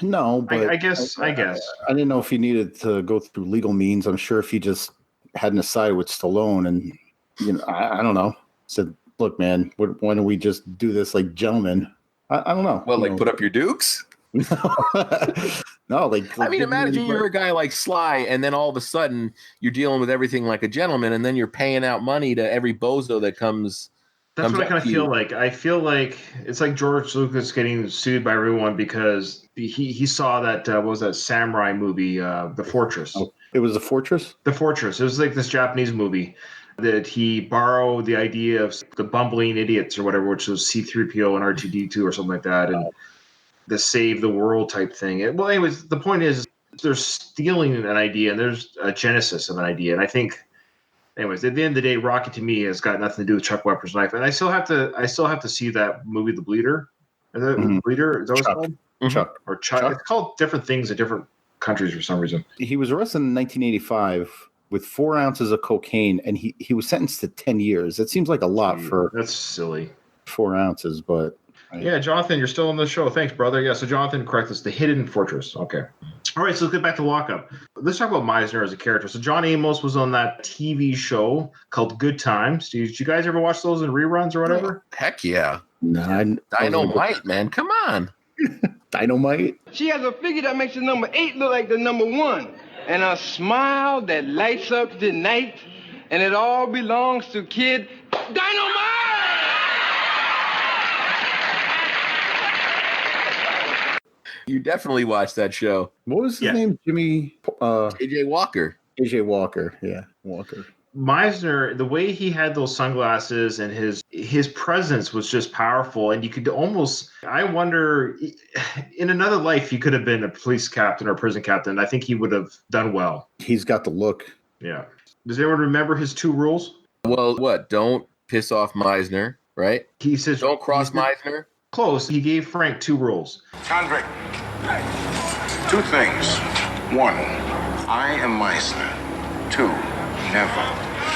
[SPEAKER 2] No, but
[SPEAKER 1] I guess. I
[SPEAKER 2] didn't know if he needed to go through legal means. I'm sure if he just hadn't sided with Stallone and, I don't know, said, look, man, why don't we just do this like gentlemen? I don't know.
[SPEAKER 3] Well, put up your dukes?
[SPEAKER 2] No, like
[SPEAKER 3] I mean, imagine you're a guy like Sly, and then all of a sudden you're dealing with everything like a gentleman, and then you're paying out money to every bozo that comes.
[SPEAKER 1] That's what I kind of feel like. I feel like it's like George Lucas getting sued by everyone because he saw that what was that samurai movie, The Fortress.
[SPEAKER 2] Oh, it was The Fortress?
[SPEAKER 1] The Fortress. It was like this Japanese movie that he borrowed the idea of the bumbling idiots or whatever, which was C-3PO and R2-D2 or something like that, and the save the world type thing. Well, anyways, the point is they're stealing an idea and there's a genesis of an idea, and I think. Anyways, at the end of the day, Rocky to me has got nothing to do with Chuck Wepner's life, and I still have to see that movie, The Bleeder. Is that Bleeder? Is that what it's called?
[SPEAKER 2] Chuck
[SPEAKER 1] or Chuck? It's called different things in different countries for some reason.
[SPEAKER 2] He was arrested in 1985 with 4 ounces of cocaine, and he was sentenced to 10 years. That seems like a lot for
[SPEAKER 1] that's silly.
[SPEAKER 2] 4 ounces, but
[SPEAKER 1] yeah, Jonathan, you're still on the show. Thanks, brother. Yeah, so Jonathan, correct us. The Hidden Fortress. Okay. All right, so let's get back to Lockup. Let's talk about Meisner as a character. So John Amos was on that TV show called Good Times. Did you guys ever watch those in reruns or whatever?
[SPEAKER 3] Heck yeah.
[SPEAKER 2] No,
[SPEAKER 3] Dynamite, man. Come on.
[SPEAKER 2] Dynamite?
[SPEAKER 7] She has a figure that makes the number 8 look like the number 1. And a smile that lights up the night. And it all belongs to Kid Dynamite!
[SPEAKER 3] You definitely watched that show.
[SPEAKER 2] What was his name? Jimmy?
[SPEAKER 3] AJ Walker.
[SPEAKER 2] AJ Walker. Yeah, Walker.
[SPEAKER 1] Meisner, the way he had those sunglasses and his presence was just powerful, and you could almost. I wonder, in another life, he could have been a police captain or a prison captain. I think he would have done well.
[SPEAKER 2] He's got the look.
[SPEAKER 1] Yeah. Does anyone remember his 2 rules?
[SPEAKER 3] Well, what? Don't piss off Meisner, right?
[SPEAKER 1] He says,
[SPEAKER 3] Don't cross Meisner.
[SPEAKER 1] Close. He gave Frank 2 rules.
[SPEAKER 6] Convict. 2 things. 1, I am Meisner. 2, never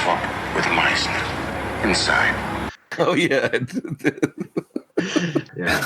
[SPEAKER 6] fuck with Meisner. Inside.
[SPEAKER 3] Oh, yeah.
[SPEAKER 1] Yeah.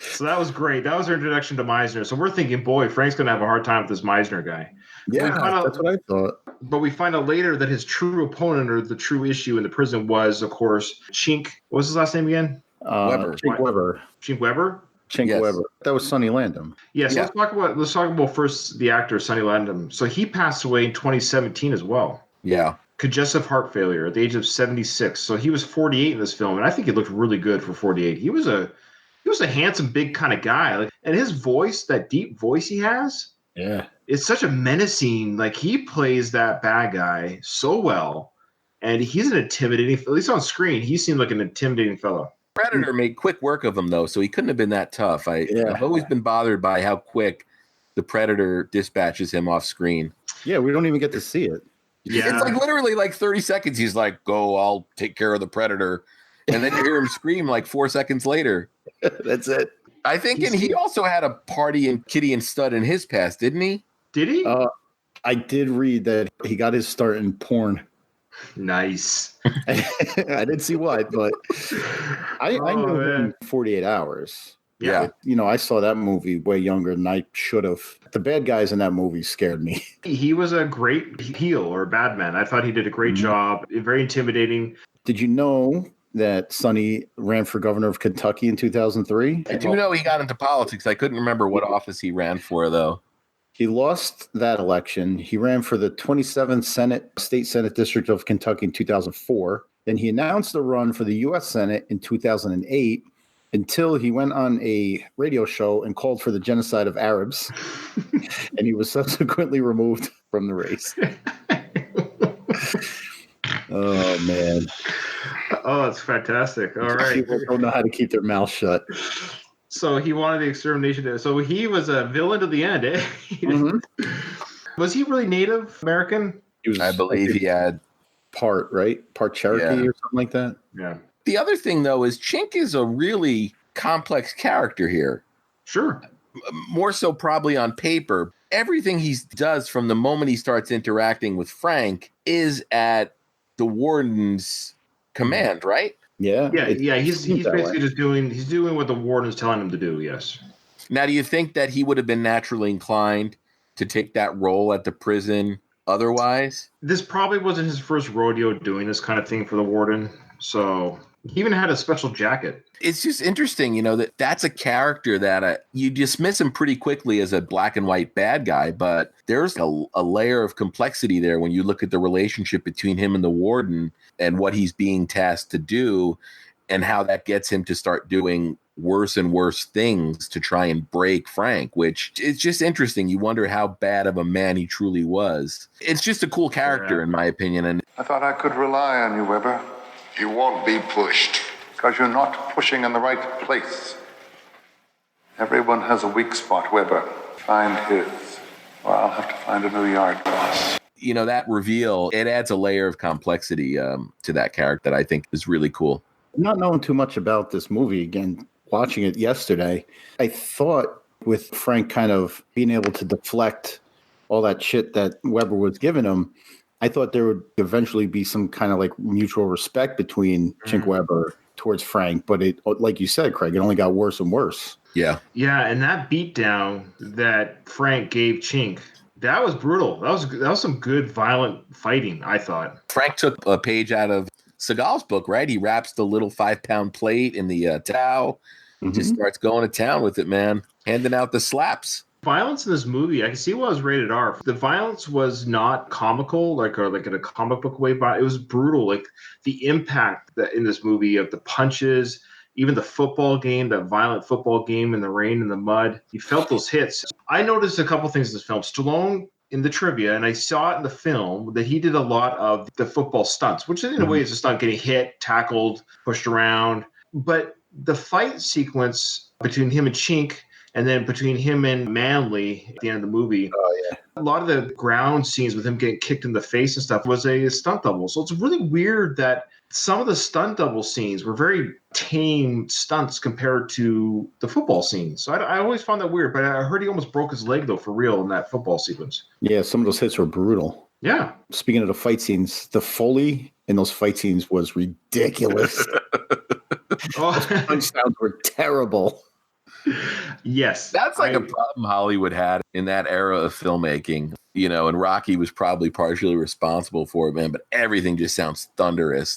[SPEAKER 1] So that was great. That was our introduction to Meisner. So we're thinking, boy, Frank's going to have a hard time with this Meisner guy.
[SPEAKER 2] Yeah, that's what I thought.
[SPEAKER 1] But we find out later that his true opponent or the true issue in the prison was, of course, Chink. What was his last name again?
[SPEAKER 3] Weber.
[SPEAKER 2] Chink Weber.
[SPEAKER 1] Chink Weber?
[SPEAKER 2] Chink
[SPEAKER 3] Yes.
[SPEAKER 2] Weber. That was Sonny Landham.
[SPEAKER 1] Yes.
[SPEAKER 3] Yeah.
[SPEAKER 1] Let's talk about first the actor Sonny Landham. So he passed away in 2017 as well.
[SPEAKER 3] Yeah.
[SPEAKER 1] Congestive heart failure at the age of 76. So he was 48 in this film, and I think he looked really good for 48. He was a handsome, big kind of guy. Like, and his voice, that deep voice he has,
[SPEAKER 2] Yeah.
[SPEAKER 1] it's such a menacing. Like, he plays that bad guy so well, and he's an intimidating. At least on screen, he seemed like an intimidating fellow.
[SPEAKER 3] Predator made quick work of him, though, so he couldn't have been that tough. I've always been bothered by how quick the Predator dispatches him off screen.
[SPEAKER 2] Yeah, we don't even get to see it.
[SPEAKER 1] Yeah,
[SPEAKER 3] It's like literally like 30 seconds. He's like, go, I'll take care of the Predator. And then you hear him scream like 4 seconds later.
[SPEAKER 2] That's it.
[SPEAKER 3] I think, and he also had a party in Kitty and Stud in his past, didn't he?
[SPEAKER 1] Did he?
[SPEAKER 2] I did read that he got his start in porn.
[SPEAKER 1] Nice.
[SPEAKER 2] I didn't see what, but I knew him in 48 Hours.
[SPEAKER 3] Yeah.
[SPEAKER 2] You know, I saw that movie way younger than I should have. The bad guys in that movie scared me.
[SPEAKER 1] He was a great heel or bad man. I thought he did a great job. Very intimidating.
[SPEAKER 2] Did you know that Sonny ran for governor of Kentucky in 2003?
[SPEAKER 3] I do know he got into politics. I couldn't remember what office he ran for, though.
[SPEAKER 2] He lost that election. He ran for the 27th State Senate District of Kentucky in 2004. Then he announced a run for the U.S. Senate in 2008 until he went on a radio show and called for the genocide of Arabs. And he was subsequently removed from the race. Oh, man.
[SPEAKER 1] Oh, that's fantastic. All right.
[SPEAKER 2] People don't know how to keep their mouth shut.
[SPEAKER 1] So he wanted the extermination. So he was a villain to the end, eh? Was he really Native American?
[SPEAKER 2] He was,
[SPEAKER 3] I believe he had
[SPEAKER 2] part Cherokee or something like that.
[SPEAKER 1] Yeah.
[SPEAKER 3] The other thing, though, is Chink is a really complex character here.
[SPEAKER 1] Sure.
[SPEAKER 3] More so probably on paper. Everything he does from the moment he starts interacting with Frank is at the warden's command, right?
[SPEAKER 2] Yeah.
[SPEAKER 1] Yeah. He's basically just doing what the warden is telling him to do. Yes.
[SPEAKER 3] Now, do you think that he would have been naturally inclined to take that role at the prison otherwise?
[SPEAKER 1] This probably wasn't his first rodeo doing this kind of thing for the warden. So he even had a special jacket. It's
[SPEAKER 3] just interesting, that's a character that you dismiss him pretty quickly as a black and white bad guy, but there's a layer of complexity there when you look at the relationship between him and the warden and what he's being tasked to do and how that gets him to start doing worse and worse things to try and break Frank, which is just interesting. You wonder how bad of a man he truly was. It's just a cool character, in my opinion. And
[SPEAKER 6] I thought I could rely on you, Weber. You won't be pushed. Because you're not pushing in the right place. Everyone has a weak spot, Weber. Find his, or I'll have to find a new yard boss.
[SPEAKER 3] That reveal, it adds a layer of complexity to that character that I think is really cool.
[SPEAKER 2] Not knowing too much about this movie, again, watching it yesterday, I thought with Frank kind of being able to deflect all that shit that Weber was giving him, I thought there would eventually be some kind of like mutual respect between Chink Weber towards Frank. But it, like you said, Craig, it only got worse and worse.
[SPEAKER 3] Yeah.
[SPEAKER 1] Yeah. And that beatdown that Frank gave Chink, that was brutal. That was some good violent fighting, I thought.
[SPEAKER 3] Frank took a page out of Seagal's book, right? He wraps the little 5-pound plate in the towel, just starts going to town with it, man, handing out the slaps.
[SPEAKER 1] Violence in this movie, I can see why it was rated R. The violence was not comical, like in a comic book way, but it was brutal. Like the impact that in this movie of the punches, even the football game, that violent football game in the rain and the mud, you felt those hits. I noticed a couple things in this film. Stallone, in the trivia, and I saw it in the film, that he did a lot of the football stunts, which in a way is a stunt, getting hit, tackled, pushed around. But the fight sequence between him and Chink, and then between him and Manley at the end of the movie, a lot of the ground scenes with him getting kicked in the face and stuff was a stunt double. So it's really weird that some of the stunt double scenes were very tame stunts compared to the football scenes. So I always found that weird, but I heard he almost broke his leg, though, for real in that football sequence.
[SPEAKER 2] Yeah, some of those hits were brutal.
[SPEAKER 1] Yeah.
[SPEAKER 2] Speaking of the fight scenes, the Foley in those fight scenes was ridiculous. Those punch sounds were terrible.
[SPEAKER 1] Yes.
[SPEAKER 3] That's like a problem Hollywood had in that era of filmmaking, you know, and Rocky was probably partially responsible for it, man, but everything just sounds thunderous.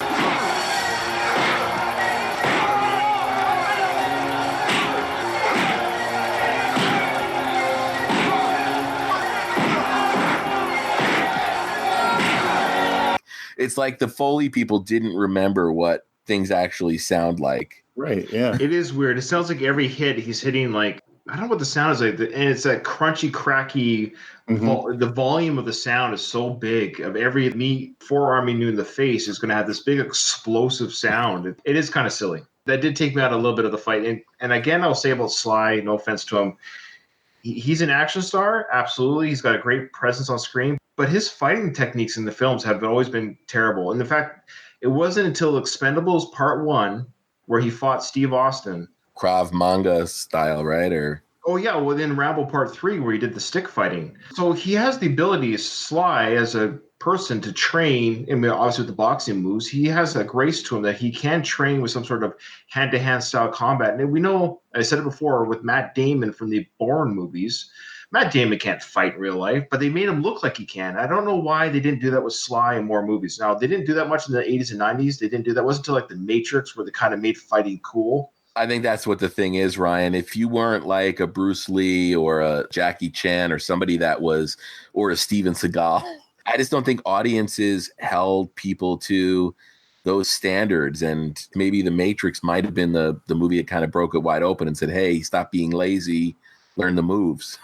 [SPEAKER 3] It's like the Foley people didn't remember what things actually sound like.
[SPEAKER 2] Right, yeah.
[SPEAKER 1] It is weird. It sounds like every hit he's hitting, like, I don't know what the sound is like, and it's that crunchy, cracky, the volume of the sound is so big. Of every forearm you in the face is going to have this big explosive sound. It is kind of silly. That did take me out a little bit of the fight. And again, I'll say about Sly, no offense to him, he's an action star, absolutely. He's got a great presence on screen, but his fighting techniques in the films have always been terrible. And in fact, it wasn't until Expendables Part 1 where he fought Steve Austin.
[SPEAKER 3] Krav Maga style, right? Or
[SPEAKER 1] then Rambo Part 3 where he did the stick fighting. So he has the ability, Sly, as a person to train, I mean, obviously with the boxing moves, he has a grace to him that he can train with some sort of hand-to-hand style combat. And we know, I said it before, with Matt Damon from the Bourne movies, Matt Damon can't fight in real life, but they made him look like he can. I don't know why they didn't do that with Sly in more movies. Now, they didn't do that much in the 80s and 90s. They didn't do that. It wasn't until like The Matrix where they kind of made fighting cool.
[SPEAKER 3] I think that's what the thing is, Ryan. If you weren't like a Bruce Lee or a Jackie Chan or somebody that was, or a Steven Seagal, I just don't think audiences held people to those standards. And maybe The Matrix might have been the movie that kind of broke it wide open and said, hey, stop being lazy, learn the moves.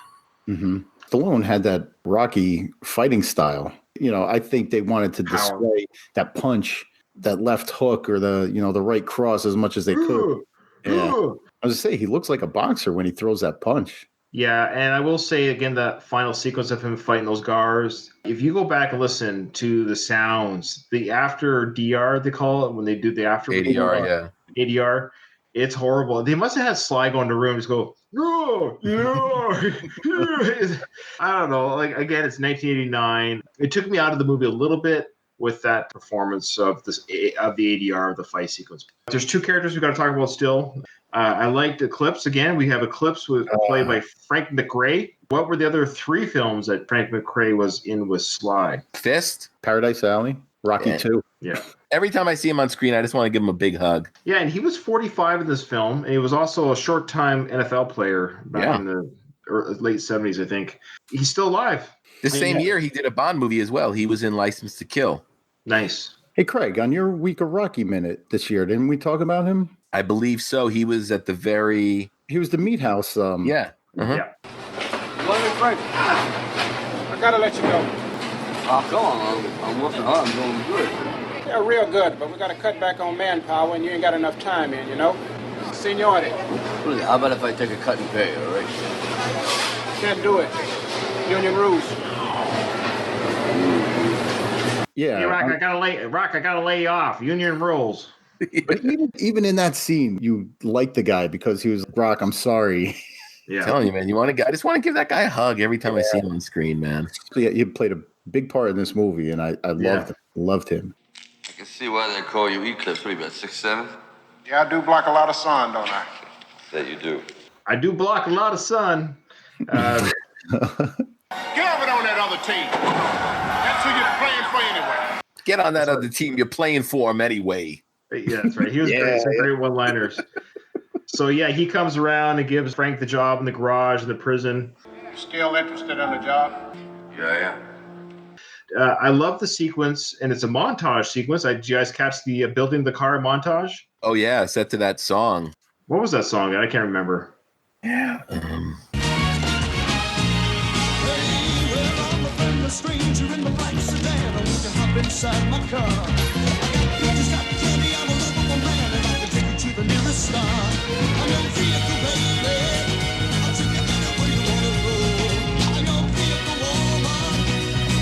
[SPEAKER 2] Mm-hmm. Stallone had that Rocky fighting style. You know, I think they wanted to display that punch, that left hook, or the right cross as much as they could. Yeah. I was gonna say, he looks like a boxer when he throws that punch.
[SPEAKER 1] Yeah, and I will say again, that final sequence of him fighting those guards, if you go back and listen to the sounds, the after DR, they call it, when they do the after
[SPEAKER 3] ADR,
[SPEAKER 1] ADR, it's horrible. They must have had Sly go in the room and just go, I don't know. Like, again, it's 1989. It took me out of the movie a little bit with that performance of the ADR of the fight sequence. There's two characters we got to talk about still. I liked Eclipse. Again, we have Eclipse played by Frank McRae. What were the other three films that Frank McRae was in with Sly?
[SPEAKER 3] Fist,
[SPEAKER 2] Paradise Alley, Rocky 2.
[SPEAKER 1] Yeah.
[SPEAKER 3] Every time I see him on screen, I just want to give him a big hug.
[SPEAKER 1] Yeah, and he was 45 in this film, and he was also a short-time NFL player back in the late 70s, I think. He's still alive.
[SPEAKER 3] This same year, he did a Bond movie as well. He was in License to Kill.
[SPEAKER 1] Nice.
[SPEAKER 2] Hey, Craig, on your Week of Rocky Minute this year, didn't we talk about him?
[SPEAKER 3] I believe so. He was at the very...
[SPEAKER 2] He was the Meat House.
[SPEAKER 3] Yeah.
[SPEAKER 1] Yeah.
[SPEAKER 7] Frank, I gotta let you go.
[SPEAKER 5] Oh, come on. I'm working hard. I'm doing good.
[SPEAKER 7] Yeah, real good, but we gotta cut back on manpower and you ain't got enough time in, you know? Seniority.
[SPEAKER 5] How about if I take a cut and pay, all right?
[SPEAKER 7] Can't do it. Union rules.
[SPEAKER 2] Yeah.
[SPEAKER 1] Hey, Rock, I gotta lay you off. Union rules.
[SPEAKER 2] But even in that scene, you liked the guy because he was, Rock, I'm sorry.
[SPEAKER 1] Yeah.
[SPEAKER 3] I'm telling you, man, I just want to give that guy a hug every time I see him on screen, man.
[SPEAKER 2] Yeah, he played a big part in this movie, and I loved him.
[SPEAKER 5] I can see why they call you Eclipse. What are you, about 6'7"?
[SPEAKER 6] Yeah, I do block a lot of sun, don't I?
[SPEAKER 5] That you do.
[SPEAKER 1] I do block a lot of sun.
[SPEAKER 6] Get over on that other team. That's who you're playing for anyway.
[SPEAKER 3] Get on that other team. You're playing for him anyway.
[SPEAKER 1] Yeah, that's right. He was great. Some great one-liners. So, yeah, he comes around and gives Frank the job in the garage in the prison.
[SPEAKER 6] Still interested in the job?
[SPEAKER 5] Yeah.
[SPEAKER 1] I love the sequence, and it's a montage sequence. Did you guys catch the building the car montage?
[SPEAKER 3] Oh, yeah, set to that song.
[SPEAKER 1] What was that song? I can't remember.
[SPEAKER 3] Yeah.
[SPEAKER 8] a stranger in my black sedan. I want to hop inside my car. Just got plenty, I'm a lovable man, and I can take you to the nearest star. I'm your vehicle, baby. I'll take you anywhere you wanna go. I'm your vehicle, woman.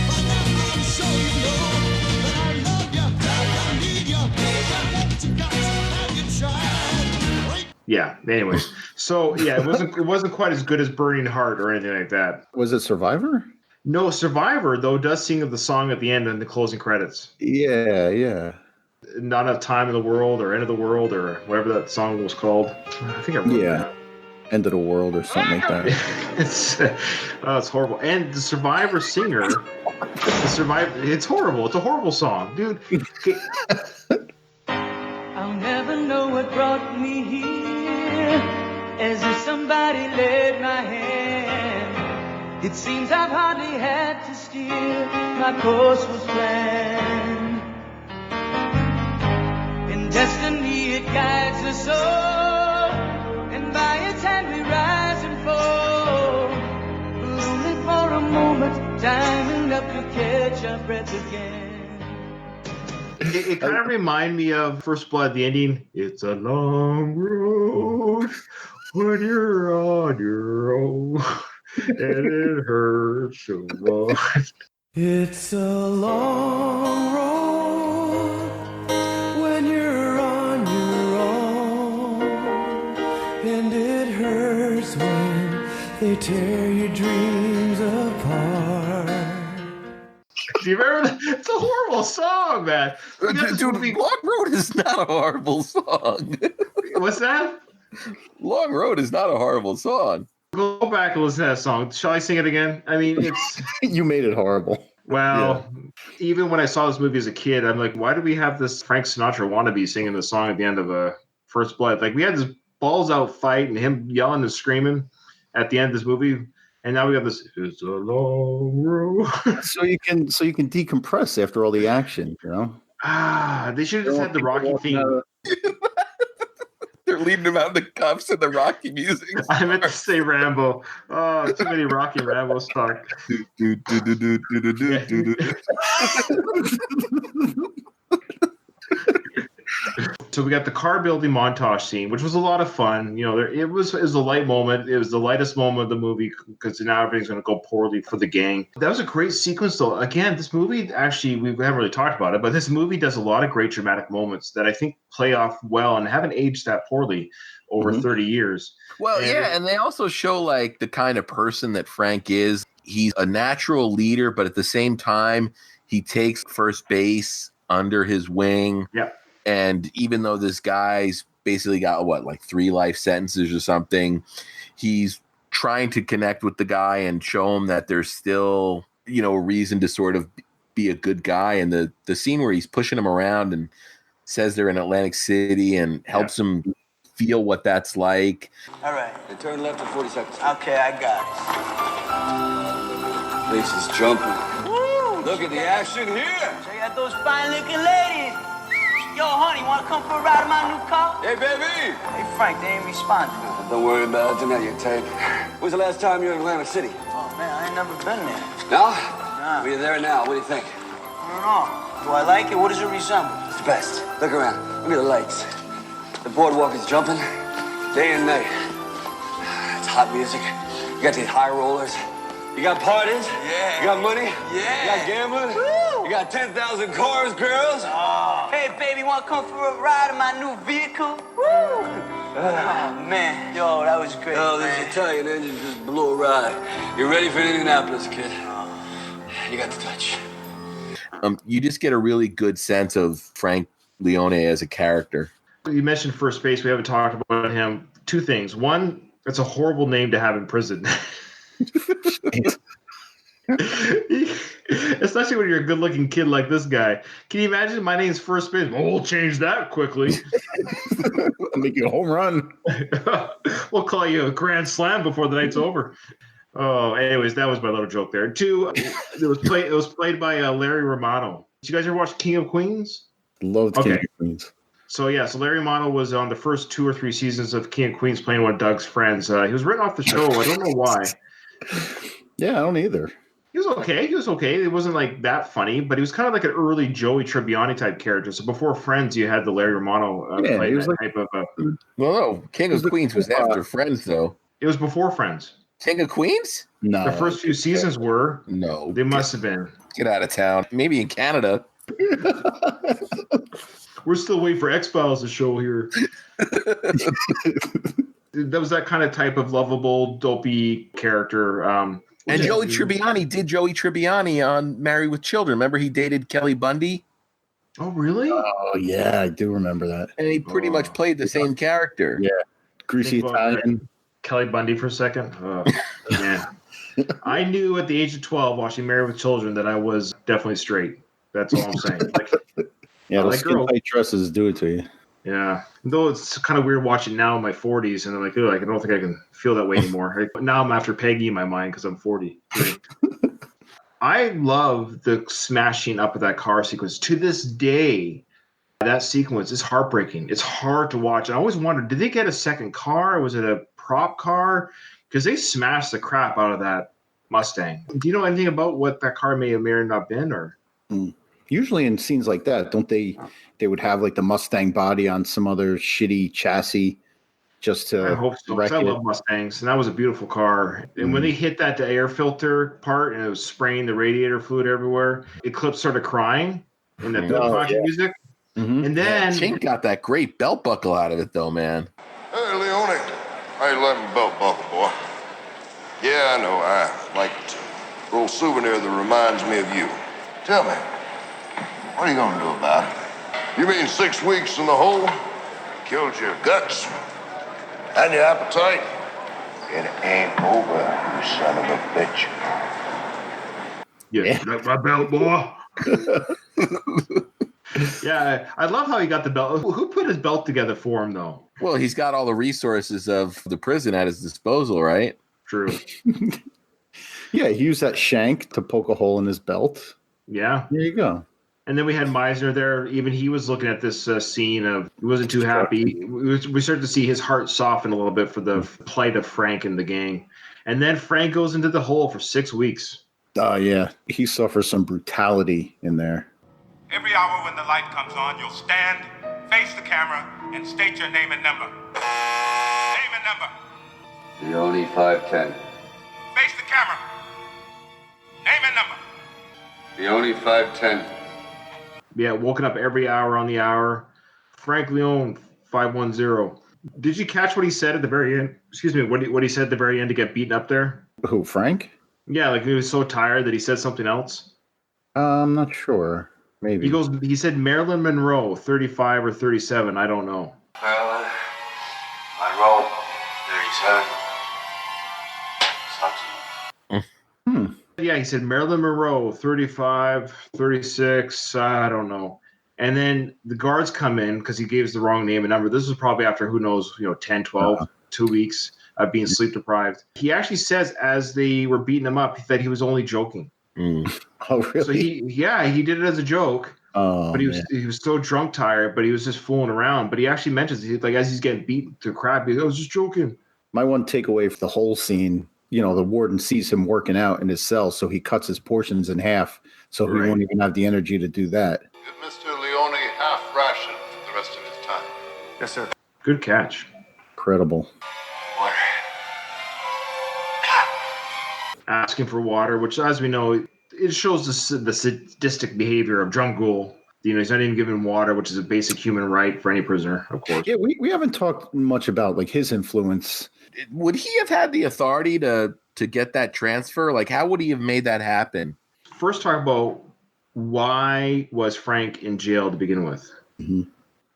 [SPEAKER 8] By now I'm sure you know that I love you, that I need you. What you got to have you tried?
[SPEAKER 1] Yeah. Anyways, so yeah, it wasn't quite as good as Burning Heart or anything like that.
[SPEAKER 2] Was it Survivor?
[SPEAKER 1] No, Survivor though does sing of the song at the end in the closing credits.
[SPEAKER 2] Yeah.
[SPEAKER 1] Not Enough Time in the World or End of the World or whatever that song was called. I think I wrote that.
[SPEAKER 2] End of the World or something like that.
[SPEAKER 1] It's horrible. And the Survivor singer, it's horrible. It's a horrible song, dude.
[SPEAKER 9] I'll never know what brought me here, as if somebody led my hand. It seems I've hardly had to steer, my course was planned. In destiny it guides us all, and by its hand we rise and fall. But only for a moment, time enough to catch our breath again.
[SPEAKER 1] It kind of reminded me of First Blood, the ending. It's a long road when you're on your own, and it hurts so much.
[SPEAKER 8] It's a long road when you're on your own, and it hurts when they tear your dreams apart.
[SPEAKER 1] Do you remember that? It's a horrible song, man.
[SPEAKER 3] Dude, Long Road is not a horrible song.
[SPEAKER 1] What's that?
[SPEAKER 3] Long Road is not a horrible song.
[SPEAKER 1] Go back and listen to that song. Shall I sing it again? I mean, it's...
[SPEAKER 2] You made it horrible.
[SPEAKER 1] Well, even when I saw this movie as a kid, I'm like, why do we have this Frank Sinatra wannabe singing the song at the end of First Blood? Like, we had this balls-out fight and him yelling and screaming at the end of this movie. And now we have this. It's a long road.
[SPEAKER 2] so you can decompress after all the action, you know.
[SPEAKER 1] They should have just had the Rocky theme.
[SPEAKER 3] They're leading him out in the cuffs and the Rocky music.
[SPEAKER 1] I meant to say Rambo. Oh, too many Rocky and Rambo stuck. So we got the car building montage scene, which was a lot of fun. You know, it was a light moment. It was the lightest moment of the movie because now everything's going to go poorly for the gang. That was a great sequence, though. Again, this movie, actually, we haven't really talked about it, but this movie does a lot of great dramatic moments that I think play off well and haven't aged that poorly over 30 years.
[SPEAKER 3] Well, and they also show like the kind of person that Frank is. He's a natural leader, but at the same time, he takes first base under his wing.
[SPEAKER 1] Yeah.
[SPEAKER 3] And even though this guy's basically got like 3 life sentences or something, he's trying to connect with the guy and show him that there's still, a reason to sort of be a good guy. And the scene where he's pushing him around and says they're in Atlantic City and helps him feel what that's like.
[SPEAKER 10] All right.
[SPEAKER 5] And turn left in 40 seconds.
[SPEAKER 10] Okay, I got
[SPEAKER 5] it. Place is jumping.
[SPEAKER 10] Woo!
[SPEAKER 5] Look at the action here.
[SPEAKER 10] Check out those fine-looking ladies. Yo, honey, wanna come for a ride in my new car?
[SPEAKER 5] Hey, baby!
[SPEAKER 10] Hey, Frank, they ain't responding.
[SPEAKER 5] Don't worry about it. Tonight you're tape. When's the last time you were in Atlantic City?
[SPEAKER 10] Oh, man, I ain't never been there.
[SPEAKER 5] No?
[SPEAKER 10] Nah.
[SPEAKER 5] We're there now. What do you think?
[SPEAKER 10] I don't know. Do I like it? What does it resemble?
[SPEAKER 5] It's the best. Look around. Look at the lights. The boardwalk is jumping day and night. It's hot music. You got these high rollers. You got parties?
[SPEAKER 10] Yeah.
[SPEAKER 5] You got money?
[SPEAKER 10] Yeah.
[SPEAKER 5] You got gambling?
[SPEAKER 10] Woo!
[SPEAKER 5] You got 10,000 cars, girls?
[SPEAKER 10] Oh. Hey, baby, wanna come for a ride in my new vehicle? Woo! Oh, man. Yo, that was great,
[SPEAKER 5] Oh,
[SPEAKER 10] man.
[SPEAKER 5] this Italian engine just blew a ride. You ready for Indianapolis, kid? You got the touch.
[SPEAKER 3] You just get a really good sense of Frank Leone as a character.
[SPEAKER 1] You mentioned first base. We haven't talked about him. 2 things. One, it's a horrible name to have in prison. Especially when you're a good-looking kid like this guy. Can you imagine? My name's First Base. Well, we'll change that quickly.
[SPEAKER 2] Make you a home run.
[SPEAKER 1] We'll call you a grand slam before the night's over. Oh, anyways, that was my little joke there. 2, it was played by Larry Romano. Did you guys ever watch King of Queens?
[SPEAKER 2] Loved King of Queens.
[SPEAKER 1] So Larry Romano was on the first 2 or 3 seasons of King of Queens playing one of Doug's friends. He was written off the show. I don't know why.
[SPEAKER 2] Yeah, I don't either.
[SPEAKER 1] He was okay. He was okay. It wasn't like that funny, but he was kind of like an early Joey Tribbiani type character. So before Friends, you had the Larry Romano play
[SPEAKER 2] he was
[SPEAKER 1] that
[SPEAKER 2] like,
[SPEAKER 1] type of.
[SPEAKER 3] Well, no, King of Queens was after Friends, though.
[SPEAKER 1] It was before Friends.
[SPEAKER 3] King of Queens?
[SPEAKER 2] No.
[SPEAKER 1] The first few seasons were.
[SPEAKER 3] No.
[SPEAKER 1] They must have been.
[SPEAKER 3] Get out of town. Maybe in Canada.
[SPEAKER 1] We're still waiting for X-Files to show here. That was that kind of type of lovable, dopey character.
[SPEAKER 3] And Joey Tribbiani did Joey Tribbiani on Married with Children. Remember he dated Kelly Bundy?
[SPEAKER 1] Oh, really?
[SPEAKER 2] Oh, yeah, I do remember that.
[SPEAKER 3] And he pretty much played the same character.
[SPEAKER 2] Yeah. Greasy Italian.
[SPEAKER 1] Kelly Bundy for a second. Oh, man. I knew at the age of 12, watching Married with Children, that I was definitely straight. That's all I'm saying.
[SPEAKER 2] Yeah, those
[SPEAKER 1] like
[SPEAKER 2] skin tight dresses do it to you.
[SPEAKER 1] Yeah. Though it's kind of weird watching now in my 40s, and I'm like, I don't think I can feel that way anymore. Now I'm after Peggy in my mind because I'm 40. I love the smashing up of that car sequence. To this day, that sequence is heartbreaking. It's hard to watch. I always wondered, did they get a second car? Or was it a prop car? Because they smashed the crap out of that Mustang. Do you know anything about what that car may or may not have been? Or
[SPEAKER 2] Usually in scenes like that, don't they would have like the Mustang body on some other shitty chassis just to
[SPEAKER 1] I hope so. 'Cause I love Mustangs, and that was a beautiful car. And when they hit that the air filter part and it was spraying the radiator fluid everywhere, Eclipse started crying in the music.
[SPEAKER 2] Mm-hmm.
[SPEAKER 1] And then
[SPEAKER 3] Tink got that great belt buckle out of it, though, man.
[SPEAKER 11] Hey, Leone. How you like my belt buckle, boy? Yeah, I know. I like it. A little souvenir that reminds me of you. Tell me, what are you going to do about it? You mean 6 weeks in the hole? Killed your guts? And your appetite? It ain't over, you son of a bitch.
[SPEAKER 1] Yeah, that's my belt, boy. Yeah, I love how he got the belt. Who put his belt together for him, though?
[SPEAKER 3] Well, he's got all the resources of the prison at his disposal, right?
[SPEAKER 1] True.
[SPEAKER 2] Yeah, he used that shank to poke a hole in his belt.
[SPEAKER 1] Yeah.
[SPEAKER 2] There you go.
[SPEAKER 1] And then we had Meisner there. Even he was looking at this scene of he wasn't too happy. We started to see his heart soften a little bit for the plight of Frank and the gang. And then Frank goes into the hole for 6 weeks.
[SPEAKER 2] Yeah, he suffers some brutality in there.
[SPEAKER 12] Every hour when the light comes on, you'll stand, face the camera, and state your name and number. Name and number.
[SPEAKER 5] Leone 510.
[SPEAKER 12] Face the camera. Name and number.
[SPEAKER 5] Leone 510.
[SPEAKER 1] Yeah, woken up every hour on the hour. Frank Leone 510. Did you catch what he said at the very end? Excuse me, what he said at the very end to get beaten up there?
[SPEAKER 2] Who, Frank?
[SPEAKER 1] Yeah, like he was so tired that he said something else.
[SPEAKER 2] I'm not sure. Maybe.
[SPEAKER 1] He said Marilyn Monroe, 35 or 37. I don't know.
[SPEAKER 5] Marilyn Monroe 37.
[SPEAKER 1] Yeah, he said Marilyn Monroe, 35, 36, I don't know. And then the guards come in because he gave us the wrong name and number. This was probably after, 10, 12, 2 weeks of being sleep deprived. He actually says as they were beating him up that he was only joking.
[SPEAKER 2] Oh, really?
[SPEAKER 1] So he did it as a joke. But he was so drunk, tired, but he was just fooling around. But he actually mentions, as he's getting beaten to crap, I was just joking.
[SPEAKER 2] My one takeaway for the whole scene, the warden sees him working out in his cell, so he cuts his portions in half, so he won't even have the energy to do that.
[SPEAKER 6] Give Mr. Leone half ration for the rest of his time.
[SPEAKER 5] Yes, sir.
[SPEAKER 1] Good catch.
[SPEAKER 2] Incredible.
[SPEAKER 5] Water.
[SPEAKER 1] Asking for water, which, as we know, it shows the sadistic behavior of Drumgool. He's not even given water, which is a basic human right for any prisoner, of course.
[SPEAKER 2] Yeah, we haven't talked much about his influence.
[SPEAKER 3] Would he have had the authority to get that transfer? How would he have made that happen?
[SPEAKER 1] First, talk about why was Frank in jail to begin with?
[SPEAKER 2] Mm-hmm.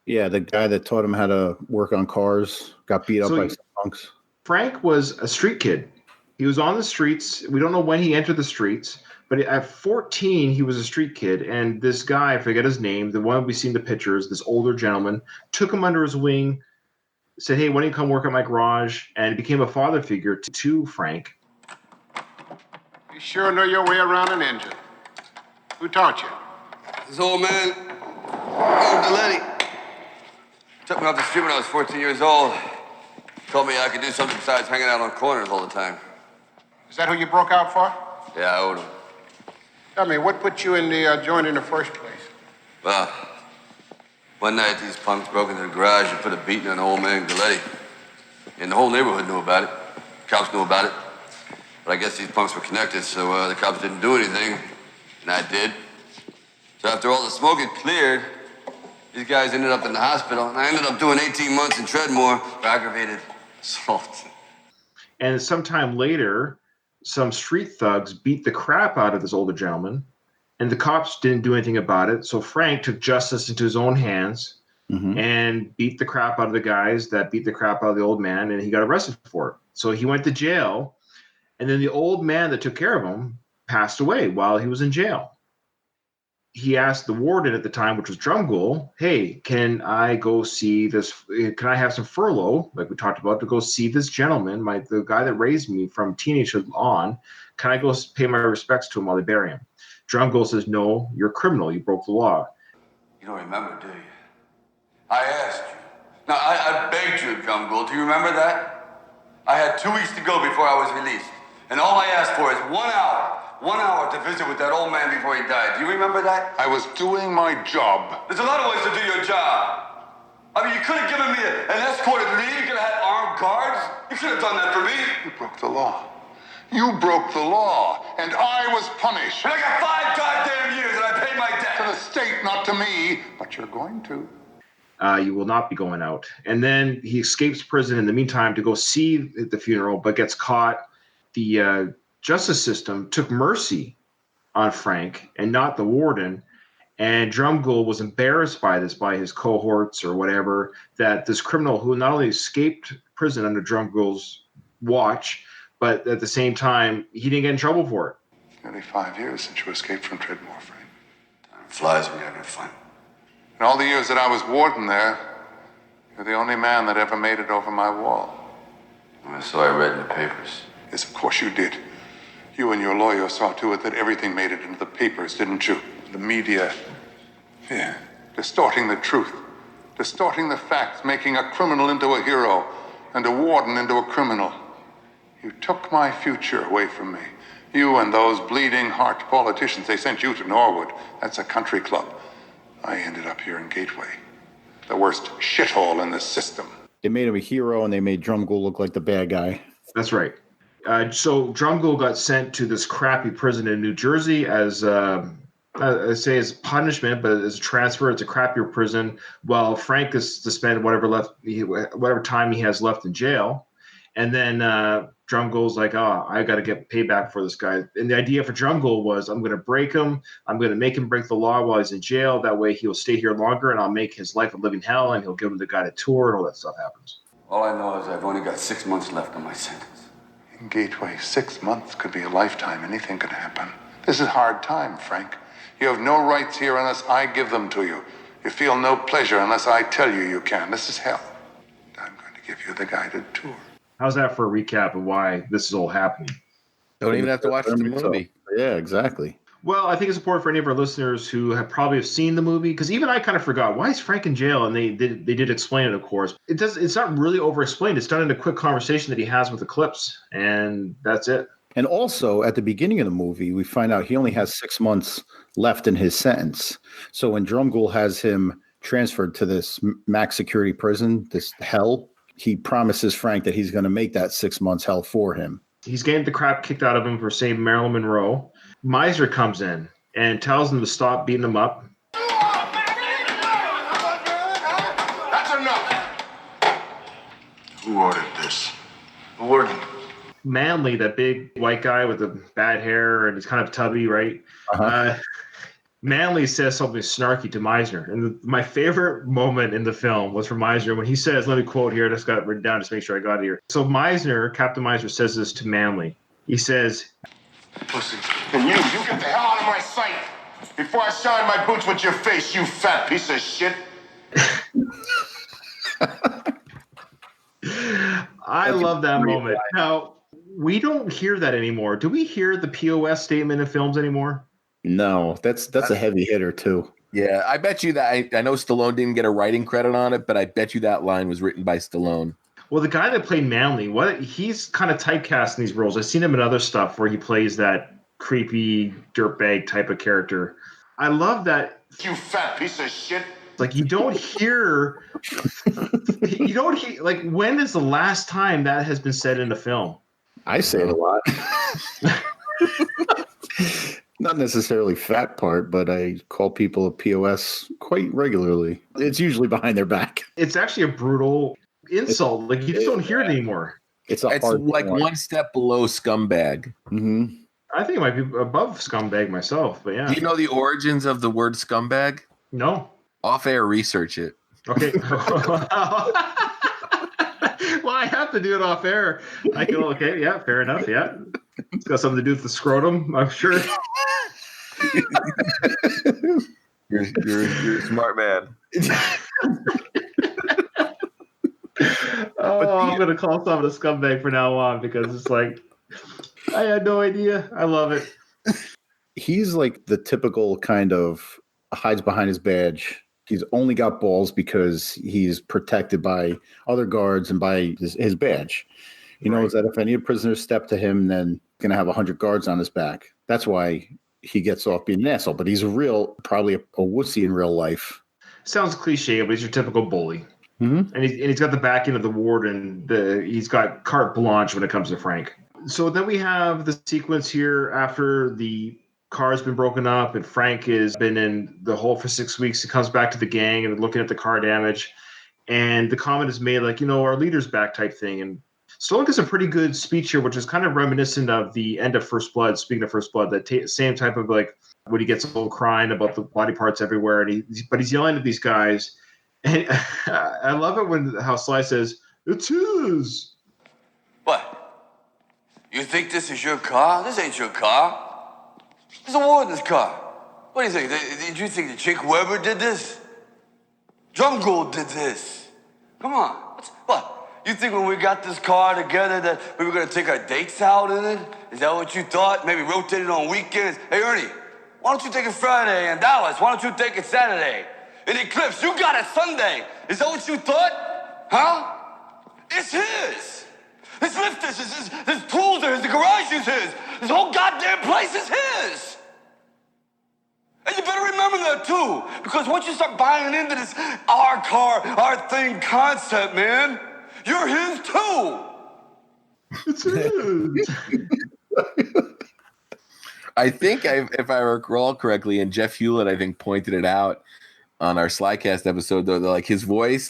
[SPEAKER 2] Yeah, the guy that taught him how to work on cars got beat up by some punks.
[SPEAKER 1] Frank was a street kid. He was on the streets. We don't know when he entered the streets, but at 14, he was a street kid. And this guy, I forget his name, the one we've seen the pictures, this older gentleman, took him under his wing, said, hey, why don't you come work at my garage? And he became a father figure to Frank.
[SPEAKER 6] You sure know your way around an engine. Who taught you?
[SPEAKER 5] This old man, old Delaney, took me off the street when I was 14 years old. Told me I could do something besides hanging out on corners all the time.
[SPEAKER 6] Is that who you broke out for?
[SPEAKER 5] Yeah, I owed him.
[SPEAKER 6] Tell me, what put you in the joint in the first place?
[SPEAKER 5] Well, one night these punks broke into the garage and put a beating on old man Galletti. And the whole neighborhood knew about it. Cops knew about it. But I guess these punks were connected, so the cops didn't do anything. And I did. So after all the smoke had cleared, these guys ended up in the hospital, and I ended up doing 18 months in Treadmore for aggravated assault.
[SPEAKER 1] And sometime later, some street thugs beat the crap out of this older gentleman, and the cops didn't do anything about it. So Frank took justice into his own hands and beat the crap out of the guys that beat the crap out of the old man, and he got arrested for it. So he went to jail, and then the old man that took care of him passed away while he was in jail. He asked the warden at the time, which was Drumgoole, hey, can I go see this? Can I have some furlough, like we talked about, to go see this gentleman, the guy that raised me from teenagehood on? Can I go pay my respects to him while they bury him? Drumgoole says, no, you're a criminal. You broke the law.
[SPEAKER 5] You don't remember, do you? I asked you. Now, I begged you, Drumgoole. Do you remember that? I had 2 weeks to go before I was released. And all I asked for is 1 hour. 1 hour to visit with that old man before he died. Do you remember that?
[SPEAKER 6] I was doing my job.
[SPEAKER 5] There's a lot of ways to do your job. I mean, you could have given me an escorted leave. You could have had armed guards. You could have done that for me.
[SPEAKER 6] You broke the law. You broke the law, and I was punished.
[SPEAKER 5] And I got 5 goddamn years, and I paid my debt.
[SPEAKER 6] To the state, not to me. But you're going to.
[SPEAKER 1] You will not be going out. And then he escapes prison in the meantime to go see the funeral, but gets caught. The justice system took mercy on Frank and not the warden. And Drumgoole was embarrassed by this, by his cohorts or whatever, that this criminal who not only escaped prison under Drumgoole's watch, but at the same time, he didn't get in trouble for it.
[SPEAKER 6] Nearly 5 years since you escaped from Treadmore, Frank.
[SPEAKER 5] Time flies when you're having fun.
[SPEAKER 6] In all the years that I was warden there, you're the only man that ever made it over my wall.
[SPEAKER 5] So I read in the papers.
[SPEAKER 6] Yes, of course you did. You and your lawyer saw to it that everything made it into the papers, didn't you? The media. Yeah. Distorting the truth. Distorting the facts, making a criminal into a hero and a warden into a criminal. You took my future away from me. You and those bleeding heart politicians, they sent you to Norwood. That's a country club. I ended up here in Gateway. The worst shithole in the system.
[SPEAKER 2] They made him a hero and they made Drumgoole look like the bad guy.
[SPEAKER 1] That's right. So Drumgoole got sent to this crappy prison in New Jersey as, I say as punishment, but as a transfer. It's a crappier prison. While Frank is to spend whatever time he has left in jail. And then Drumgoole's like, I got to get payback for this guy. And the idea for Drumgoole was, I'm going to break him. I'm going to make him break the law while he's in jail. That way he'll stay here longer, and I'll make his life a living hell, and he'll give him the guy a tour, and all that stuff happens.
[SPEAKER 5] All I know is I've only got 6 months left on my sentence.
[SPEAKER 6] In Gateway, 6 months could be a lifetime. Anything could happen. This is hard time, Frank. You have no rights here unless I give them to you. You feel no pleasure unless I tell you you can. This is hell. I'm going to give you the guided tour.
[SPEAKER 1] How's that for a recap of why this is all happening?
[SPEAKER 3] Don't even have to watch the movie.
[SPEAKER 2] Yeah, exactly.
[SPEAKER 1] Well, I think it's important for any of our listeners who have probably seen the movie, because even I kind of forgot, why is Frank in jail? And they did explain it, of course. It's not really over-explained. It's done in a quick conversation that he has with Eclipse, and that's it.
[SPEAKER 2] And also, at the beginning of the movie, we find out he only has 6 months left in his sentence. So when Drumgoole has him transferred to this max security prison, this hell, he promises Frank that he's going to make that 6 months hell for him.
[SPEAKER 1] He's getting the crap kicked out of him for saying Marilyn Monroe. Meisner comes in and tells him to stop beating him up.
[SPEAKER 6] That's enough.
[SPEAKER 11] Who ordered this?
[SPEAKER 5] The warden.
[SPEAKER 1] Manley, that big white guy with the bad hair and he's kind of tubby, right? Manley says something snarky to Meisner. And my favorite moment in the film was from Meisner when he says, let me quote here, I just got it written down just to make sure I got it here. So Captain Meisner says this to Manley. He says,
[SPEAKER 6] Pussy. And you get the hell out of my sight before I shine my boots with your face, you fat piece of shit.
[SPEAKER 1] I love that moment. Now, we don't hear that anymore. Do we hear the POS statement in films anymore?
[SPEAKER 2] No, that's a heavy hitter too.
[SPEAKER 3] Yeah, I bet you that I know Stallone didn't get a writing credit on it, but I bet you that line was written by Stallone.
[SPEAKER 1] Well, the guy that played Manley, he's kind of typecast in these roles. I've seen him in other stuff where he plays that creepy dirtbag type of character. I love that.
[SPEAKER 11] You fat piece of shit.
[SPEAKER 1] Like, you don't hear, like, when is the last time that has been said in a film?
[SPEAKER 2] I say it a lot. Not necessarily fat part, but I call people a POS quite regularly. It's usually behind their back.
[SPEAKER 1] It's actually a brutal insult. Like, you just don't hear it anymore.
[SPEAKER 2] It's
[SPEAKER 3] like one step below scumbag.
[SPEAKER 2] Mm-hmm.
[SPEAKER 1] I think it might be above scumbag myself, but yeah.
[SPEAKER 3] Do you know the origins of the word scumbag?
[SPEAKER 1] No.
[SPEAKER 3] Off-air research it.
[SPEAKER 1] Okay. Well, I have to do it off air. I go, okay, yeah, fair enough, yeah. It's got something to do with the scrotum, I'm sure.
[SPEAKER 3] You're a smart man.
[SPEAKER 1] I'm going to call someone a scumbag from now on because it's like, I had no idea. I love it.
[SPEAKER 2] He's like the typical kind of hides behind his badge. He's only got balls because he's protected by other guards and by his badge. He knows that if any prisoners step to him, then he's going to have 100 guards on his back. That's why he gets off being an asshole. But he's probably a wussy in real life.
[SPEAKER 1] Sounds cliche, but he's your typical bully.
[SPEAKER 2] Mm-hmm.
[SPEAKER 1] And he's got the backing of the warden. He's got carte blanche when it comes to Frank. So then we have the sequence here after the car's been broken up and Frank has been in the hole for 6 weeks. He comes back to the gang and looking at the car damage. And the comment is made like, our leader's back type thing. And Stallone gives a pretty good speech here, which is kind of reminiscent of the end of First Blood. Speaking of First Blood, that same type of like when he gets a little crying about the body parts everywhere. But he's yelling at these guys. And I love it when how Sly says, "It's his."
[SPEAKER 5] What? You think this is your car? This ain't your car. This is a warden's car. What do you think? Did you think that Chick Weber did this? Drum Gold did this. Come on. What? You think when we got this car together that we were going to take our dates out in it? Is that what you thought? Maybe rotate it on weekends? Hey, Ernie, why don't you take it Friday in Dallas? Why don't you take it Saturday? In Eclipse, you got it Sunday. Is that what you thought? Huh? It's his. His lifters, his tools are his, the garage is his. This whole goddamn place is his. And you better remember that too, because once you start buying into this our car, our thing concept, man, you're his too.
[SPEAKER 1] It's his.
[SPEAKER 3] I think if I recall correctly, and Jeff Hewlett, I think, pointed it out on our SlyCast episode, though, like his voice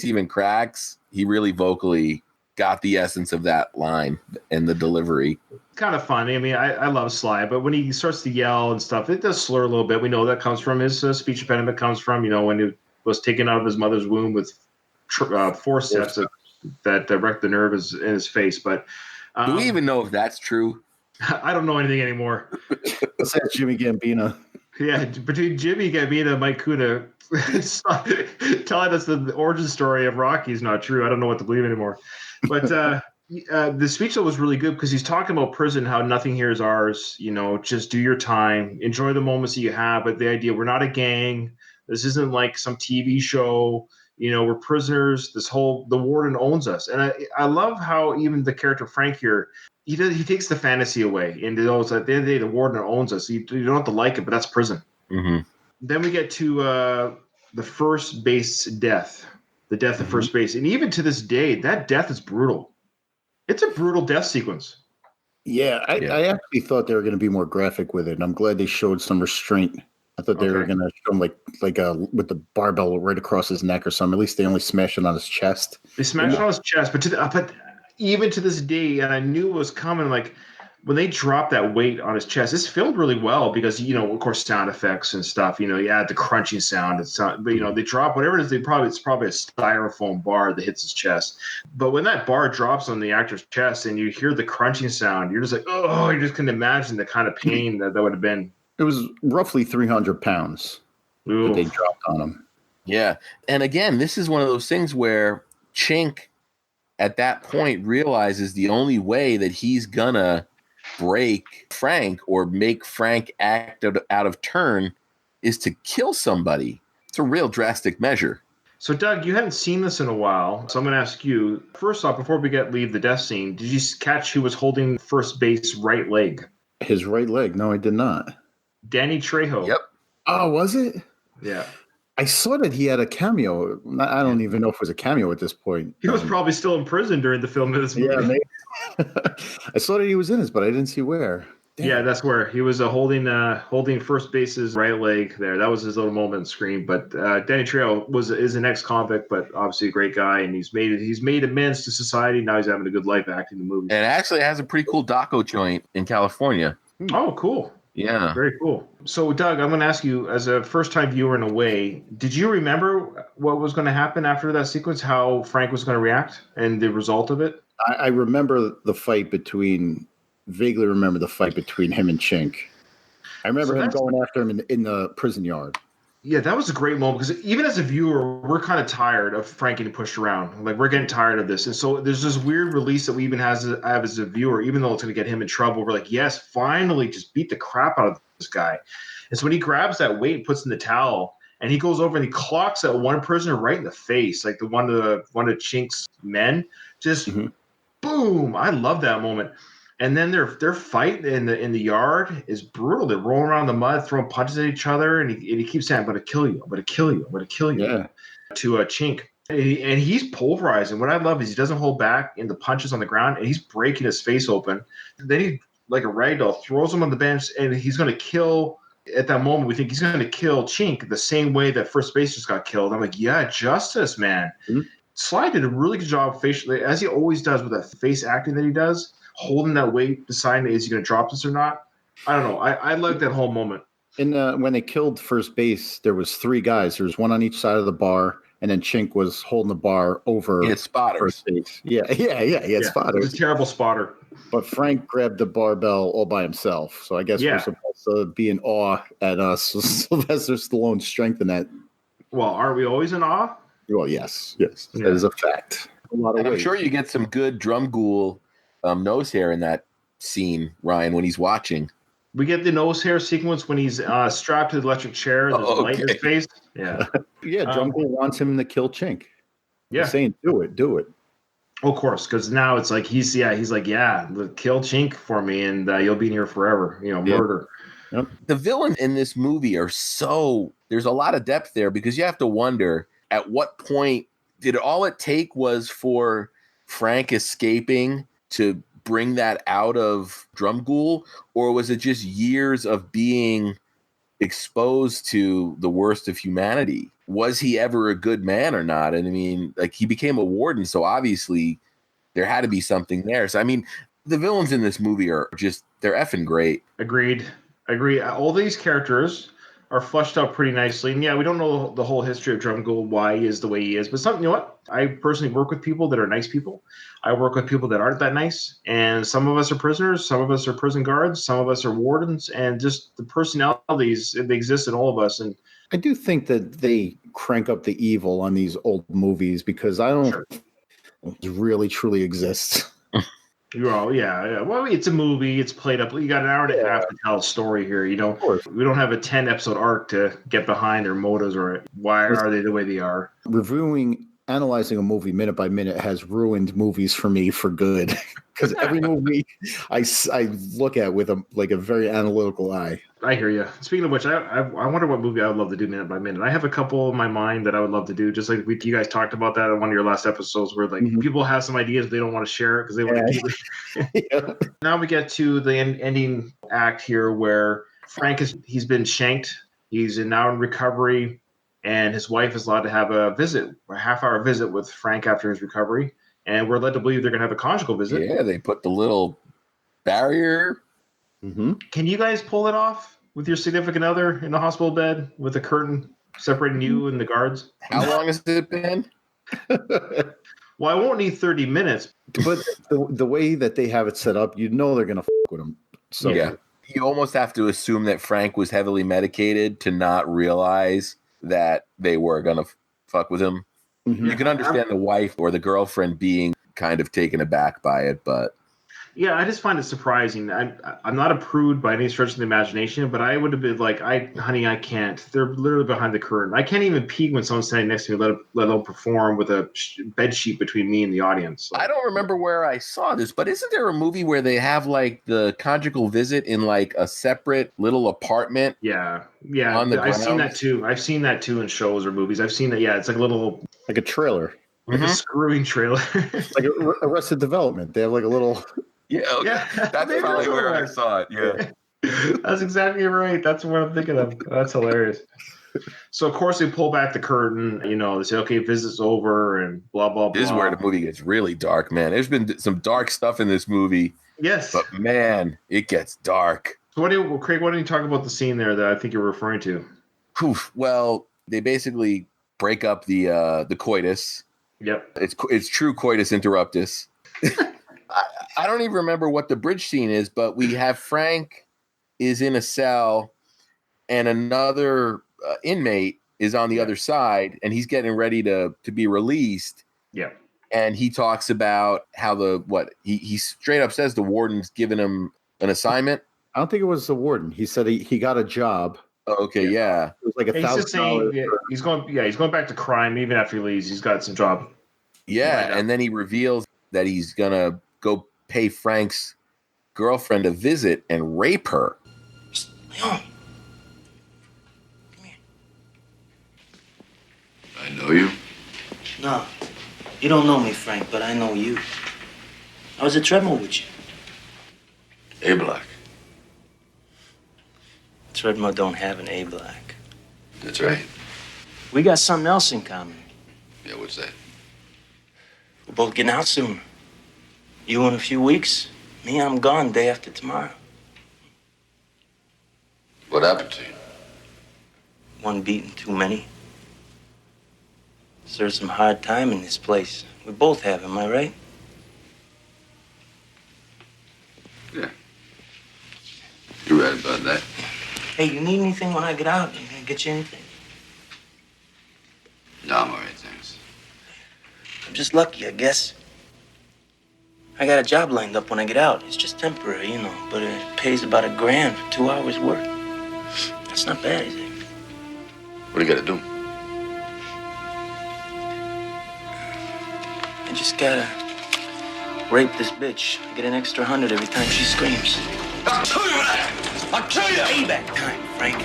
[SPEAKER 3] even cracks. He really vocally got the essence of that line and the delivery.
[SPEAKER 1] Kind of funny. I mean, I love Sly, but when he starts to yell and stuff, it does slur a little bit. We know that comes from his speech impediment comes from, when he was taken out of his mother's womb with forceps that wrecked the nerve in his face. But
[SPEAKER 3] do we even know if that's true?
[SPEAKER 1] I don't know anything anymore.
[SPEAKER 2] Let's ask Jimmy Gambino.
[SPEAKER 1] Yeah, between Jimmy Gambino and Mike Kuda telling us the origin story of Rocky is not true. I don't know what to believe anymore. But the speech though was really good because he's talking about prison, how nothing here is ours. Just do your time, enjoy the moments that you have. But the idea, we're not a gang. This isn't like some TV show. We're prisoners. The warden owns us. And I love how even the character Frank here, he takes the fantasy away. And at the end of the day, the warden owns us. You don't have to like it, but that's prison.
[SPEAKER 3] Mm-hmm.
[SPEAKER 1] Then we get to the first base death. The death of first base. And even to this day, that death is brutal. It's a brutal death sequence.
[SPEAKER 2] Yeah, I actually thought they were going to be more graphic with it. And I'm glad they showed some restraint. I thought they were going to show him like with the barbell right across his neck or something. At least they only smashed it on his chest.
[SPEAKER 1] They smashed it on his chest. But even to this day, and I knew it was coming, like when they dropped that weight on his chest, it's filmed really well because, of course, sound effects and stuff, you add the crunching sound. But, they drop whatever it is, it's probably a styrofoam bar that hits his chest. But when that bar drops on the actor's chest and you hear the crunching sound, you're just like, oh, you just couldn't imagine the kind of pain that would have been.
[SPEAKER 2] It was roughly 300 pounds that they dropped on him.
[SPEAKER 3] Yeah. And again, this is one of those things where Chink at that point realizes the only way that he's gonna break Frank or make Frank act out of turn is to kill somebody. It's a real drastic measure.
[SPEAKER 1] So, Doug, you hadn't seen this in a while, so I'm going to ask you, first off, before we leave the death scene, did you catch who was holding first base right leg?
[SPEAKER 2] His right leg. No, I did not.
[SPEAKER 1] Danny Trejo.
[SPEAKER 3] Yep.
[SPEAKER 2] Oh, was it?
[SPEAKER 1] Yeah.
[SPEAKER 2] I saw that he had a cameo. I don't even know if it was a cameo at this point.
[SPEAKER 1] He was probably still in prison during the film of this movie.
[SPEAKER 2] Yeah, maybe. I saw that he was in this, but I didn't see where. Damn.
[SPEAKER 1] Yeah, that's where he was holding first base's right leg there. That was his little moment on screen. But Danny Trejo is an ex-convict, but obviously a great guy, and he's made amends to society. Now he's having a good life acting in the movie.
[SPEAKER 3] And actually has a pretty cool doco joint in California.
[SPEAKER 1] Oh, cool.
[SPEAKER 3] Yeah.
[SPEAKER 1] Very cool. So, Doug, I'm going to ask you, as a first-time viewer in a way, did you remember what was going to happen after that sequence, how Frank was going to react and the result of it?
[SPEAKER 2] I remember vaguely remember the fight between him and Chink. I remember him going after him in the prison yard.
[SPEAKER 1] Yeah, that was a great moment because even as a viewer, we're kind of tired of Frank getting pushed around. Like, we're getting tired of this. And so there's this weird release that we even have as a viewer, even though it's going to get him in trouble. We're like, yes, finally, just beat the crap out of this guy. And so when he grabs that weight and puts in the towel, and he goes over and he clocks that one prisoner right in the face, like the one of Chink's men, just boom. I love that moment. And then their fight in the yard is brutal. They're rolling around in the mud, throwing punches at each other, and he keeps saying, "I'm going to kill you. I'm going to kill you. I'm going to kill you."
[SPEAKER 2] Yeah.
[SPEAKER 1] To Chink, and he's pulverizing. What I love is he doesn't hold back in the punches on the ground, and he's breaking his face open. Then he, like a ragdoll, throws him on the bench, and he's going to kill. At that moment, we think he's going to kill Chink the same way that first base just got killed. I'm like, yeah, justice, man.
[SPEAKER 2] Mm-hmm.
[SPEAKER 1] Sly did a really good job facially, as he always does with that face acting that he does. Holding that weight, deciding is he going to drop this or not? I don't know. I like that whole moment.
[SPEAKER 2] And when they killed first base, there was 3 guys. There was one on each side of the bar, and then Chink was holding the bar over
[SPEAKER 3] spotters.
[SPEAKER 2] First base. Yeah. He had spotters.
[SPEAKER 1] He was a terrible spotter.
[SPEAKER 2] But Frank grabbed the barbell all by himself. So I guess we're supposed to be in awe at Sylvester Stallone's strength in that.
[SPEAKER 1] Well, aren't we always in awe?
[SPEAKER 2] Well, yes. That is a fact. A lot of
[SPEAKER 3] and I'm
[SPEAKER 2] weight.
[SPEAKER 3] sure you get some good drum ghoul nose hair in that scene, Ryan, when he's watching.
[SPEAKER 1] We get the nose hair sequence when he's strapped to the electric chair. There's a light in his face. Yeah.
[SPEAKER 2] Drum Ghoul wants him to kill Chink.
[SPEAKER 1] Yeah.
[SPEAKER 2] He's saying, do it.
[SPEAKER 1] Of course, because now it's like he's like, kill Chink for me, and you'll be in here forever. Murder.
[SPEAKER 2] Yep.
[SPEAKER 3] The villains in this movie there's a lot of depth there, because you have to wonder at what point did all it take was for Frank escaping to bring that out of Drum Ghoul, or was it just years of being exposed to the worst of humanity? Was he ever a good man or not? And I mean, like, he became a warden, so obviously there had to be something there. So I mean, the villains in this movie are they're effing great.
[SPEAKER 1] Agreed. All these characters are fleshed out pretty nicely. And we don't know the whole history of Drum Ghoul, why he is the way he is. But you know what? I personally work with people that are nice people. I work with people that aren't that nice. And some of us are prisoners. Some of us are prison guards. Some of us are wardens. And just the personalities, they exist in all of us. And
[SPEAKER 2] I do think that they crank up the evil on these old movies, because I don't really truly exist.
[SPEAKER 1] Well, yeah. Well, it's a movie. It's played up. You got an hour and a half to tell a story here. We don't have a 10-episode arc to get behind their motives or why are they the way they are.
[SPEAKER 2] Analyzing a movie minute by minute has ruined movies for me for good, because every movie I look at with a very analytical eye.
[SPEAKER 1] I hear you. Speaking of which, I wonder what movie I would love to do minute by minute. I have a couple in my mind that I would love to do, just like you guys talked about that in one of your last episodes, where people have some ideas, but they don't want to share it because they want to keep it. Now we get to the ending act here, where Frank he's been shanked. He's now in recovery. And his wife is allowed to have a half-hour visit with Frank after his recovery. And we're led to believe they're going to have a conjugal visit.
[SPEAKER 3] Yeah, they put the little barrier.
[SPEAKER 2] Mm-hmm.
[SPEAKER 1] Can you guys pull it off with your significant other in a hospital bed with a curtain separating you and the guards?
[SPEAKER 3] How long has it been?
[SPEAKER 1] Well, I won't need 30 minutes.
[SPEAKER 2] But the way that they have it set up, they're going to fuck with him. So
[SPEAKER 3] yeah. You almost have to assume that Frank was heavily medicated to not realize that they were going to fuck with him.
[SPEAKER 2] Mm-hmm.
[SPEAKER 3] You can understand the wife or the girlfriend being kind of taken aback by it, but
[SPEAKER 1] Yeah, I just find it surprising. I'm not a prude by any stretch of the imagination, but I would have been like, honey, I can't. They're literally behind the curtain. I can't even peek when someone's standing next to me, let alone perform with a bed sheet between me and the audience.
[SPEAKER 3] I don't remember where I saw this, but isn't there a movie where they have like the conjugal visit in like a separate little apartment?
[SPEAKER 1] Yeah.
[SPEAKER 3] I've
[SPEAKER 1] seen that too. I've seen that too in shows or movies. I've seen that. Yeah, it's like a little,
[SPEAKER 2] like a trailer,
[SPEAKER 1] like a screwing trailer,
[SPEAKER 2] like Arrested Development. They have like a little.
[SPEAKER 3] Yeah, that's probably where I saw it. Yeah.
[SPEAKER 1] That's exactly right. That's what I'm thinking of. That's hilarious. So, of course, they pull back the curtain. They say, okay, visit's over and blah, blah, blah.
[SPEAKER 3] This is where the movie gets really dark, man. There's been some dark stuff in this movie.
[SPEAKER 1] Yes.
[SPEAKER 3] But, man, it gets dark.
[SPEAKER 1] So, Craig, why don't you talk about the scene there that I think you're referring to?
[SPEAKER 3] Well, they basically break up the coitus.
[SPEAKER 1] Yep.
[SPEAKER 3] It's true coitus interruptus. I don't even remember what the bridge scene is, but we have Frank is in a cell and another inmate is on the other side, and he's getting ready to be released.
[SPEAKER 1] Yeah.
[SPEAKER 3] And he talks about how he straight up says the warden's given him an assignment.
[SPEAKER 2] I don't think it was the warden. He said he got a job.
[SPEAKER 3] Oh, okay, yeah.
[SPEAKER 2] It was like $1,000.
[SPEAKER 1] He's going back to crime even after he leaves. He's got some job.
[SPEAKER 3] Yeah, and then he reveals that he's gonna go pay Frank's girlfriend a visit and rape her.
[SPEAKER 5] Come here. I know you.
[SPEAKER 13] No, you don't know me, Frank, but I know you. I was at Treadmill with you.
[SPEAKER 5] A Black.
[SPEAKER 13] Treadmill don't have an A Black.
[SPEAKER 5] That's right.
[SPEAKER 13] We got something else in common.
[SPEAKER 5] Yeah, what's that?
[SPEAKER 13] We're both getting out soon. You in a few weeks. Me, I'm gone day after tomorrow.
[SPEAKER 5] What happened to you?
[SPEAKER 13] One beating too many. Served some hard time in this place. We both have, am I right?
[SPEAKER 5] Yeah. You're right about that.
[SPEAKER 13] Hey, you need anything when I get out? Can I get you anything?
[SPEAKER 5] No, I'm all right, thanks.
[SPEAKER 13] I'm just lucky, I guess. I got a job lined up when I get out. It's just temporary, but it pays about $1,000 for 2 hours work. That's not bad, is it?
[SPEAKER 5] What do you gotta do?
[SPEAKER 13] I just gotta rape this bitch. I get an extra 100 every time she screams.
[SPEAKER 5] I'll kill you! I'll kill you!
[SPEAKER 13] Payback time, Frank.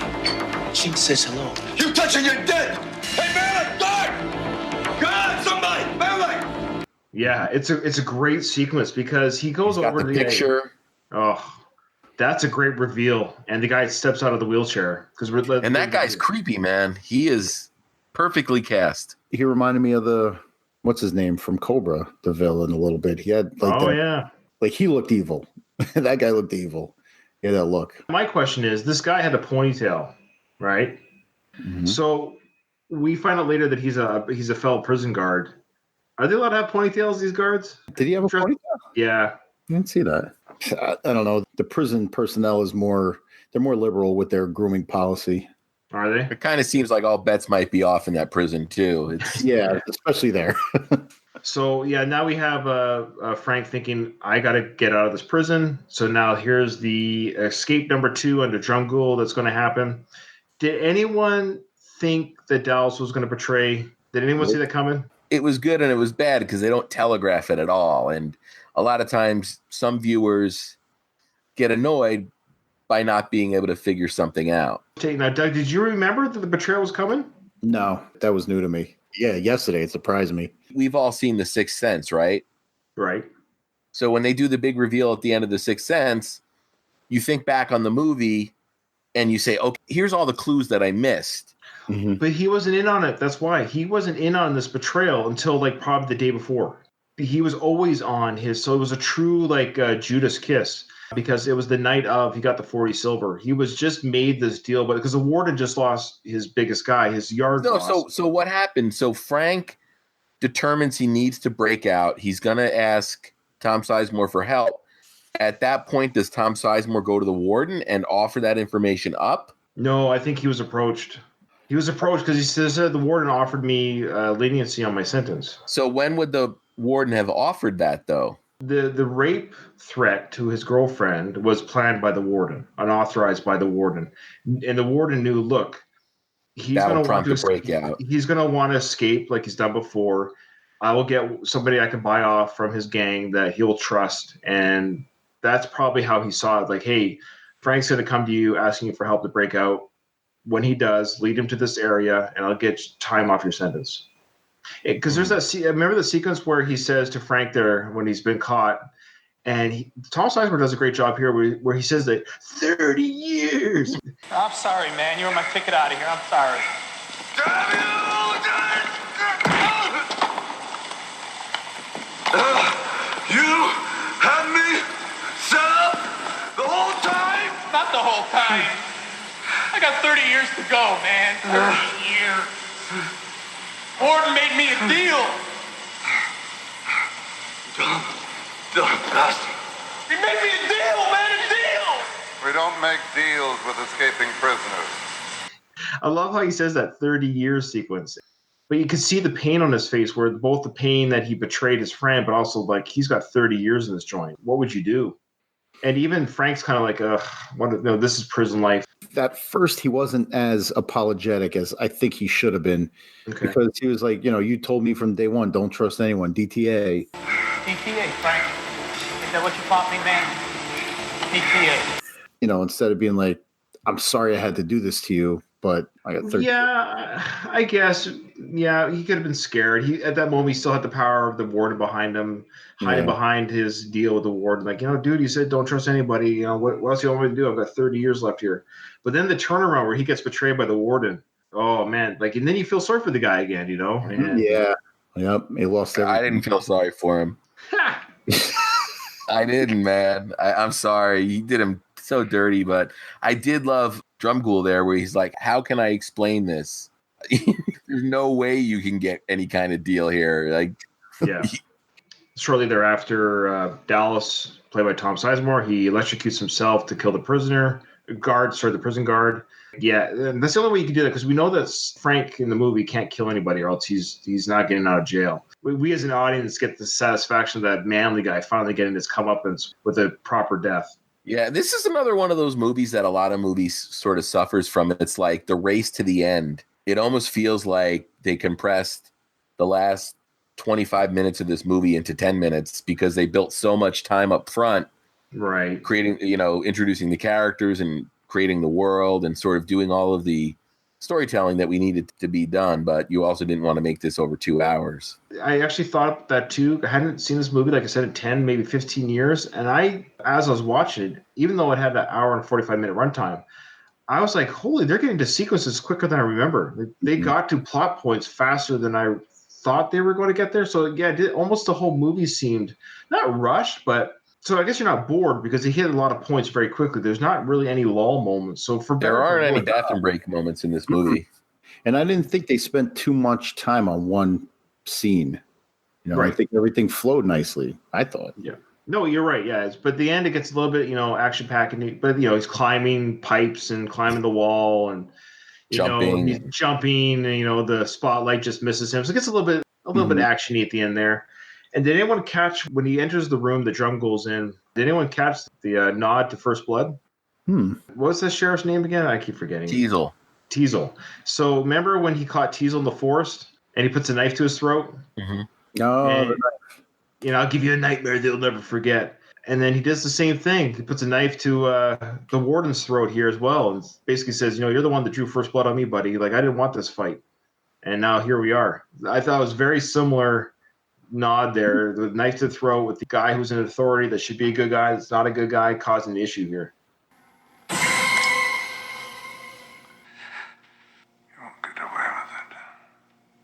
[SPEAKER 13] She says hello.
[SPEAKER 5] You touch her, you're dead! Hey, Malik, guard! God, somebody! Malik!
[SPEAKER 1] Yeah, it's a great sequence because he goes
[SPEAKER 3] He's got
[SPEAKER 1] over
[SPEAKER 3] the
[SPEAKER 1] to
[SPEAKER 3] picture.
[SPEAKER 1] Oh, that's a great reveal. And the guy steps out of the wheelchair
[SPEAKER 3] and that guy's creepy, man. He is perfectly cast.
[SPEAKER 2] He reminded me of what's his name from Cobra, the villain, a little bit. He had like he looked evil. That guy looked evil. He had that look.
[SPEAKER 1] My question is, this guy had a ponytail, right?
[SPEAKER 2] Mm-hmm.
[SPEAKER 1] So we find out later that he's a fellow prison guard. Are they allowed to have ponytails, these guards?
[SPEAKER 2] Did he have a ponytail?
[SPEAKER 1] Yeah.
[SPEAKER 2] I didn't see that. I don't know. The prison personnel they're more liberal with their grooming policy.
[SPEAKER 1] Are they?
[SPEAKER 3] It kind of seems like all bets might be off in that prison too.
[SPEAKER 2] Yeah, especially there.
[SPEAKER 1] So yeah, now we have Frank thinking, I got to get out of this prison. So now here's the escape number 2 under Jungle that's going to happen. Did anyone think that Dallas was going to betray? Did anyone see that coming?
[SPEAKER 3] It was good and it was bad because they don't telegraph it at all. And a lot of times some viewers get annoyed by not being able to figure something out.
[SPEAKER 1] Now, Doug, did you remember that the betrayal was coming?
[SPEAKER 2] No, that was new to me. Yeah, yesterday it surprised me.
[SPEAKER 3] We've all seen The Sixth Sense, right?
[SPEAKER 1] Right.
[SPEAKER 3] So when they do the big reveal at the end of The Sixth Sense, you think back on the movie and you say, okay, here's all the clues that I missed.
[SPEAKER 2] Mm-hmm.
[SPEAKER 1] But he wasn't in on it. That's why. He wasn't in on this betrayal until probably the day before. He was always on his, so it was a true Judas kiss because it was the night of he got the 40 silver. He was just made this deal, but because the warden just lost his biggest guy, his yard boss.
[SPEAKER 3] So what happened? So Frank determines he needs to break out. He's going to ask Tom Sizemore for help. At that point, does Tom Sizemore go to the warden and offer that information up?
[SPEAKER 1] No, I think he was approached. He was approached because he said the warden offered me leniency on my sentence.
[SPEAKER 3] So when would the warden have offered that, though?
[SPEAKER 1] The rape threat to his girlfriend was planned by the warden, unauthorized by the warden. And the warden knew, look, he's going to want to
[SPEAKER 3] break out.
[SPEAKER 1] He's going to want to escape like he's done before. I will get somebody I can buy off from his gang that he'll trust. And that's probably how he saw it. Like, hey, Frank's going to come to you asking you for help to break out. When he does, lead him to this area and I'll get time off your sentence. Because there's that. Remember the sequence where he says to Frank there when he's been caught, and Tom Sizemore does a great job here where he says that 30 years.
[SPEAKER 14] I'm sorry, man. You were my ticket out of here. I'm sorry.
[SPEAKER 11] You had me set up the whole time?
[SPEAKER 14] Not the whole time. I got 30 years to go, man. 30 years. Warden made me a deal.
[SPEAKER 11] Dumb bastard.
[SPEAKER 14] He made me a deal, man, a deal.
[SPEAKER 6] We don't make deals with escaping prisoners.
[SPEAKER 1] I love how he says that 30 years sequence. But you can see the pain on his face, where both the pain that he betrayed his friend, but also like he's got 30 years in this joint. What would you do? And even Frank's kind of like, no, this is prison life.
[SPEAKER 2] At first, he wasn't as apologetic as I think he should have been.
[SPEAKER 1] Okay.
[SPEAKER 2] Because he was like, you told me from day one, don't trust anyone. DTA.
[SPEAKER 14] DTA, Frank. Is that what you taught me, man? DTA.
[SPEAKER 2] Instead of being like, I'm sorry I had to do this to you, but I got 30.
[SPEAKER 1] Yeah, I guess. Yeah, he could have been scared. At that moment, he still had the power of the warden behind him, hiding behind his deal with the warden. Like, dude, you said don't trust anybody. What else you want me to do? I've got 30 years left here. But then the turnaround where he gets betrayed by the warden. Oh, man. And then you feel sorry for the guy again, And,
[SPEAKER 2] yeah. Yep. He lost everything.
[SPEAKER 3] I didn't feel sorry for him. I didn't, man. I'm sorry. He did him so dirty, but I did love Drumgool there where he's like, how can I explain this? There's no way you can get any kind of deal here. Like,
[SPEAKER 1] yeah. Shortly thereafter, Dallas, played by Tom Sizemore, he electrocutes himself to kill the prison guard. Yeah, and that's the only way you can do that, because we know that Frank in the movie can't kill anybody, or else he's not getting out of jail. We as an audience get the satisfaction of that manly guy finally getting his comeuppance with a proper death.
[SPEAKER 3] Yeah, this is another one of those movies that a lot of movies sort of suffers from. It's like the race to the end. It almost feels like they compressed the last 25 minutes of this movie into 10 minutes because they built so much time up front.
[SPEAKER 1] Right.
[SPEAKER 3] Creating, introducing the characters and creating the world and sort of doing all of the storytelling that we needed to be done. But you also didn't want to make this over 2 hours.
[SPEAKER 1] I actually thought that too. I hadn't seen this movie, like I said, in 10, maybe 15 years. And as I was watching it, even though it had that hour and 45-minute runtime, I was like, holy, they're getting to sequences quicker than I remember. They got to plot points faster than I thought they were going to get there. So, yeah, almost the whole movie seemed not rushed, but so I guess you're not bored because they hit a lot of points very quickly. There's not really any lull moments. So
[SPEAKER 3] there aren't any bathroom break moments in this movie.
[SPEAKER 2] And I didn't think they spent too much time on one scene.
[SPEAKER 1] Right.
[SPEAKER 2] I think everything flowed nicely, I thought.
[SPEAKER 1] Yeah. No, you're right. Yeah. But at the end, it gets a little bit, action packed. But, he's climbing pipes and climbing the wall and, he's jumping. And, the spotlight just misses him. So it gets a little bit actiony at the end there. And did anyone catch, when he enters the room that Drumgool's in, did anyone catch the nod to First Blood? What was the sheriff's name again? I keep forgetting. Teasel. So remember when he caught Teasel in the forest and he puts a knife to his throat?
[SPEAKER 2] Mm-hmm.
[SPEAKER 1] I'll give you a nightmare that you'll never forget. And then he does the same thing. He puts a knife to the warden's throat here as well. And basically says, you're the one that drew first blood on me, buddy. Like, I didn't want this fight. And now here we are. I thought it was very similar nod there. The knife to the throat with the guy who's in authority that should be a good guy that's not a good guy causing the issue here.
[SPEAKER 6] You won't get away with it.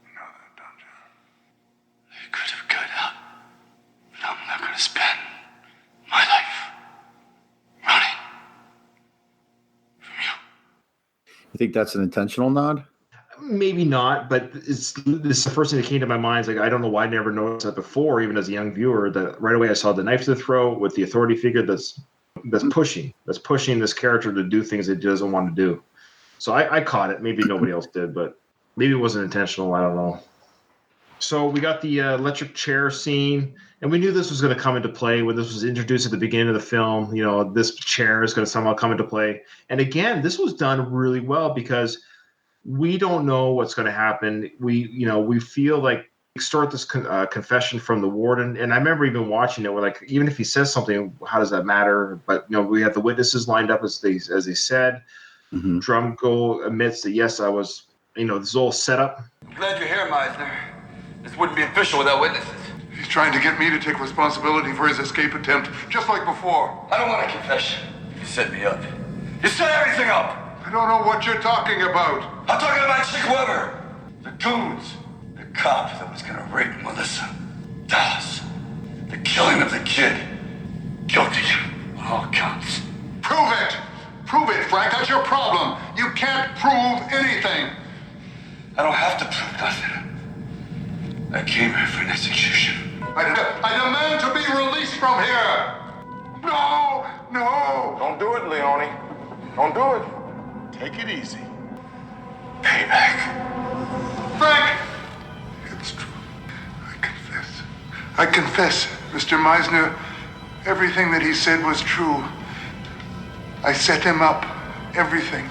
[SPEAKER 6] You know that, don't you?
[SPEAKER 5] You could have got out, but I'm not going to spend my life running from you.
[SPEAKER 2] You think that's an intentional nod?
[SPEAKER 1] Maybe not, but this is the first thing that came to my mind. It's like, I don't know why I never noticed that before, even as a young viewer, that right away I saw the knife to the throat with the authority figure that's pushing this character to do things that he doesn't want to do. So I caught it. Maybe nobody else did, but maybe it wasn't intentional. I don't know. So we got the electric chair scene, and we knew this was going to come into play when this was introduced at the beginning of the film. You know, this chair is going to somehow come into play. And again, this was done really well because we don't know what's going to happen. We feel like extort this confession from the warden. And I remember even watching it where, like, even if he says something, how does that matter? But, we have the witnesses lined up as they said.
[SPEAKER 2] Mm-hmm.
[SPEAKER 1] Drumgoole admits that, yes, I was, this whole setup.
[SPEAKER 5] Glad you're here, Meisner. This wouldn't be official without witnesses.
[SPEAKER 6] He's trying to get me to take responsibility for his escape attempt, just like before.
[SPEAKER 5] I don't want a confession. You set me up. You set everything up.
[SPEAKER 6] I don't know what you're talking about.
[SPEAKER 5] I'm talking about Chick Weber. The goons. The cop that was gonna rape Melissa. Dallas. The killing of the kid. Guilty on all counts.
[SPEAKER 6] Prove it! Prove it, Frank. That's your problem. You can't prove anything.
[SPEAKER 5] I don't have to prove nothing. I came here for an execution.
[SPEAKER 6] I demand to be released from here. No.
[SPEAKER 11] Don't do it, Leone. Don't do it.
[SPEAKER 6] Take it easy.
[SPEAKER 5] Payback.
[SPEAKER 6] Frank! It's true. I confess, Mr. Meisner, everything that he said was true. I set him up. Everything.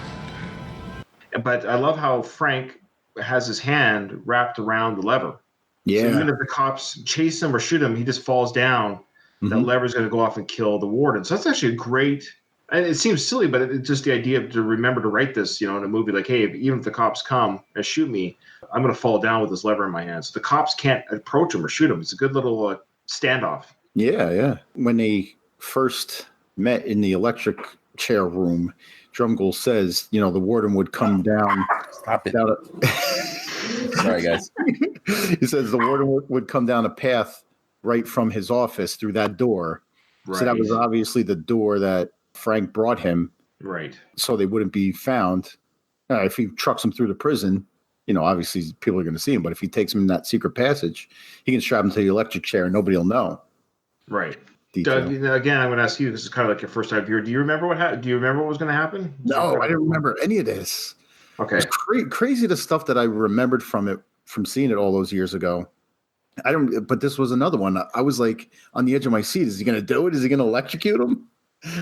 [SPEAKER 1] But I love how Frank has his hand wrapped around the lever.
[SPEAKER 2] Yeah.
[SPEAKER 1] So even if the cops chase him or shoot him, he just falls down. Mm-hmm. That lever is going to go off and kill the warden. So that's actually a great. And it seems silly, but it's just the idea of to remember to write this, in a movie. Like, hey, even if the cops come and shoot me, I'm going to fall down with this lever in my hand. So the cops can't approach him or shoot him. It's a good little standoff.
[SPEAKER 2] Yeah. When they first met in the electric chair room, Drumgoole says, the warden would come down.
[SPEAKER 3] Stop it. Sorry, guys.
[SPEAKER 2] He says the warden would come down a path right from his office through that door. Right. So that was obviously the door that Frank brought him.
[SPEAKER 1] Right.
[SPEAKER 2] So they wouldn't be found. If he trucks them through the prison, obviously people are going to see him. But if he takes them in that secret passage, he can strap them to the electric chair and nobody will know.
[SPEAKER 1] Right. Doug, again, I'm going to ask you, this is kind of like your first time here. Do you remember what happened? Do you remember what was going to happen?
[SPEAKER 2] No, I didn't remember any of this.
[SPEAKER 1] Okay.
[SPEAKER 2] It's crazy the stuff that I remembered from seeing it all those years ago. But this was another one. I was like on the edge of my seat. Is he going to do it? Is he going to electrocute him?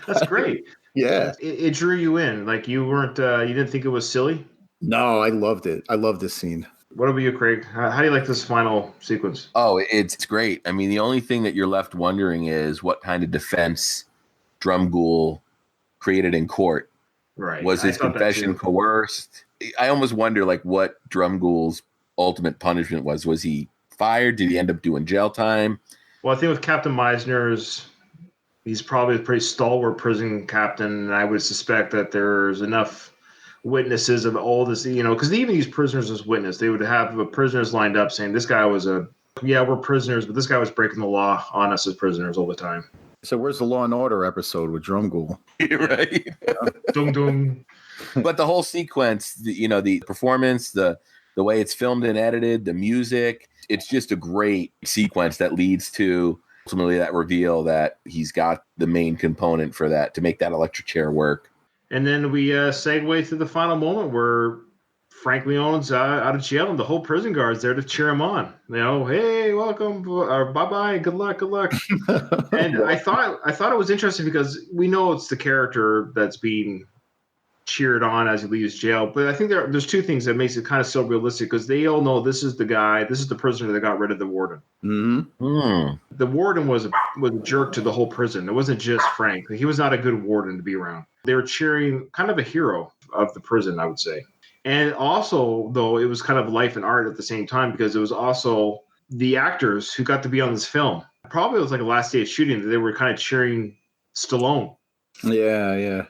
[SPEAKER 1] That's great.
[SPEAKER 2] Yeah.
[SPEAKER 1] It drew you in. Like you weren't, you didn't think it was silly?
[SPEAKER 2] No, I loved it. I love this scene.
[SPEAKER 1] What about you, Craig? How do you like this final sequence?
[SPEAKER 3] Oh, it's great. I mean, the only thing that you're left wondering is what kind of defense Drumgoole created in court.
[SPEAKER 1] Right.
[SPEAKER 3] Was his confession coerced? I almost wonder, like, what Drumgoole's ultimate punishment was. Was he fired? Did he end up doing jail time?
[SPEAKER 1] Well, I think with Captain Meisner's, he's probably a pretty stalwart prison captain, and I would suspect that there's enough witnesses of all this, because they even use prisoners as witness. They would have prisoners lined up saying, this guy was we're prisoners, but this guy was breaking the law on us as prisoners all the time.
[SPEAKER 2] So where's the Law and Order episode with Drumgoole?
[SPEAKER 3] Right.
[SPEAKER 1] Dum dum.
[SPEAKER 3] But the whole sequence, the performance, the way it's filmed and edited, the music, it's just a great sequence that leads to ultimately that reveal that he's got the main component for that, to make that electric chair work.
[SPEAKER 1] And then we segue to the final moment where Frank Leone's out of jail and the whole prison guard's there to cheer him on. Hey, welcome, or bye-bye, good luck. And I thought it was interesting because we know it's the character that's being cheered on as he leaves jail. But I think there's two things that makes it kind of so realistic, because they all know this is the prisoner that got rid of the warden.
[SPEAKER 2] Mm-hmm.
[SPEAKER 3] Mm.
[SPEAKER 1] The warden was a jerk to the whole prison. It wasn't just Frank. He was not a good warden to be around. They were cheering kind of a hero of the prison, I would say. And also, though, it was kind of life and art at the same time, because it was also the actors who got to be on this film. Probably it was like a last day of shooting that they were kind of cheering Stallone.
[SPEAKER 2] Yeah.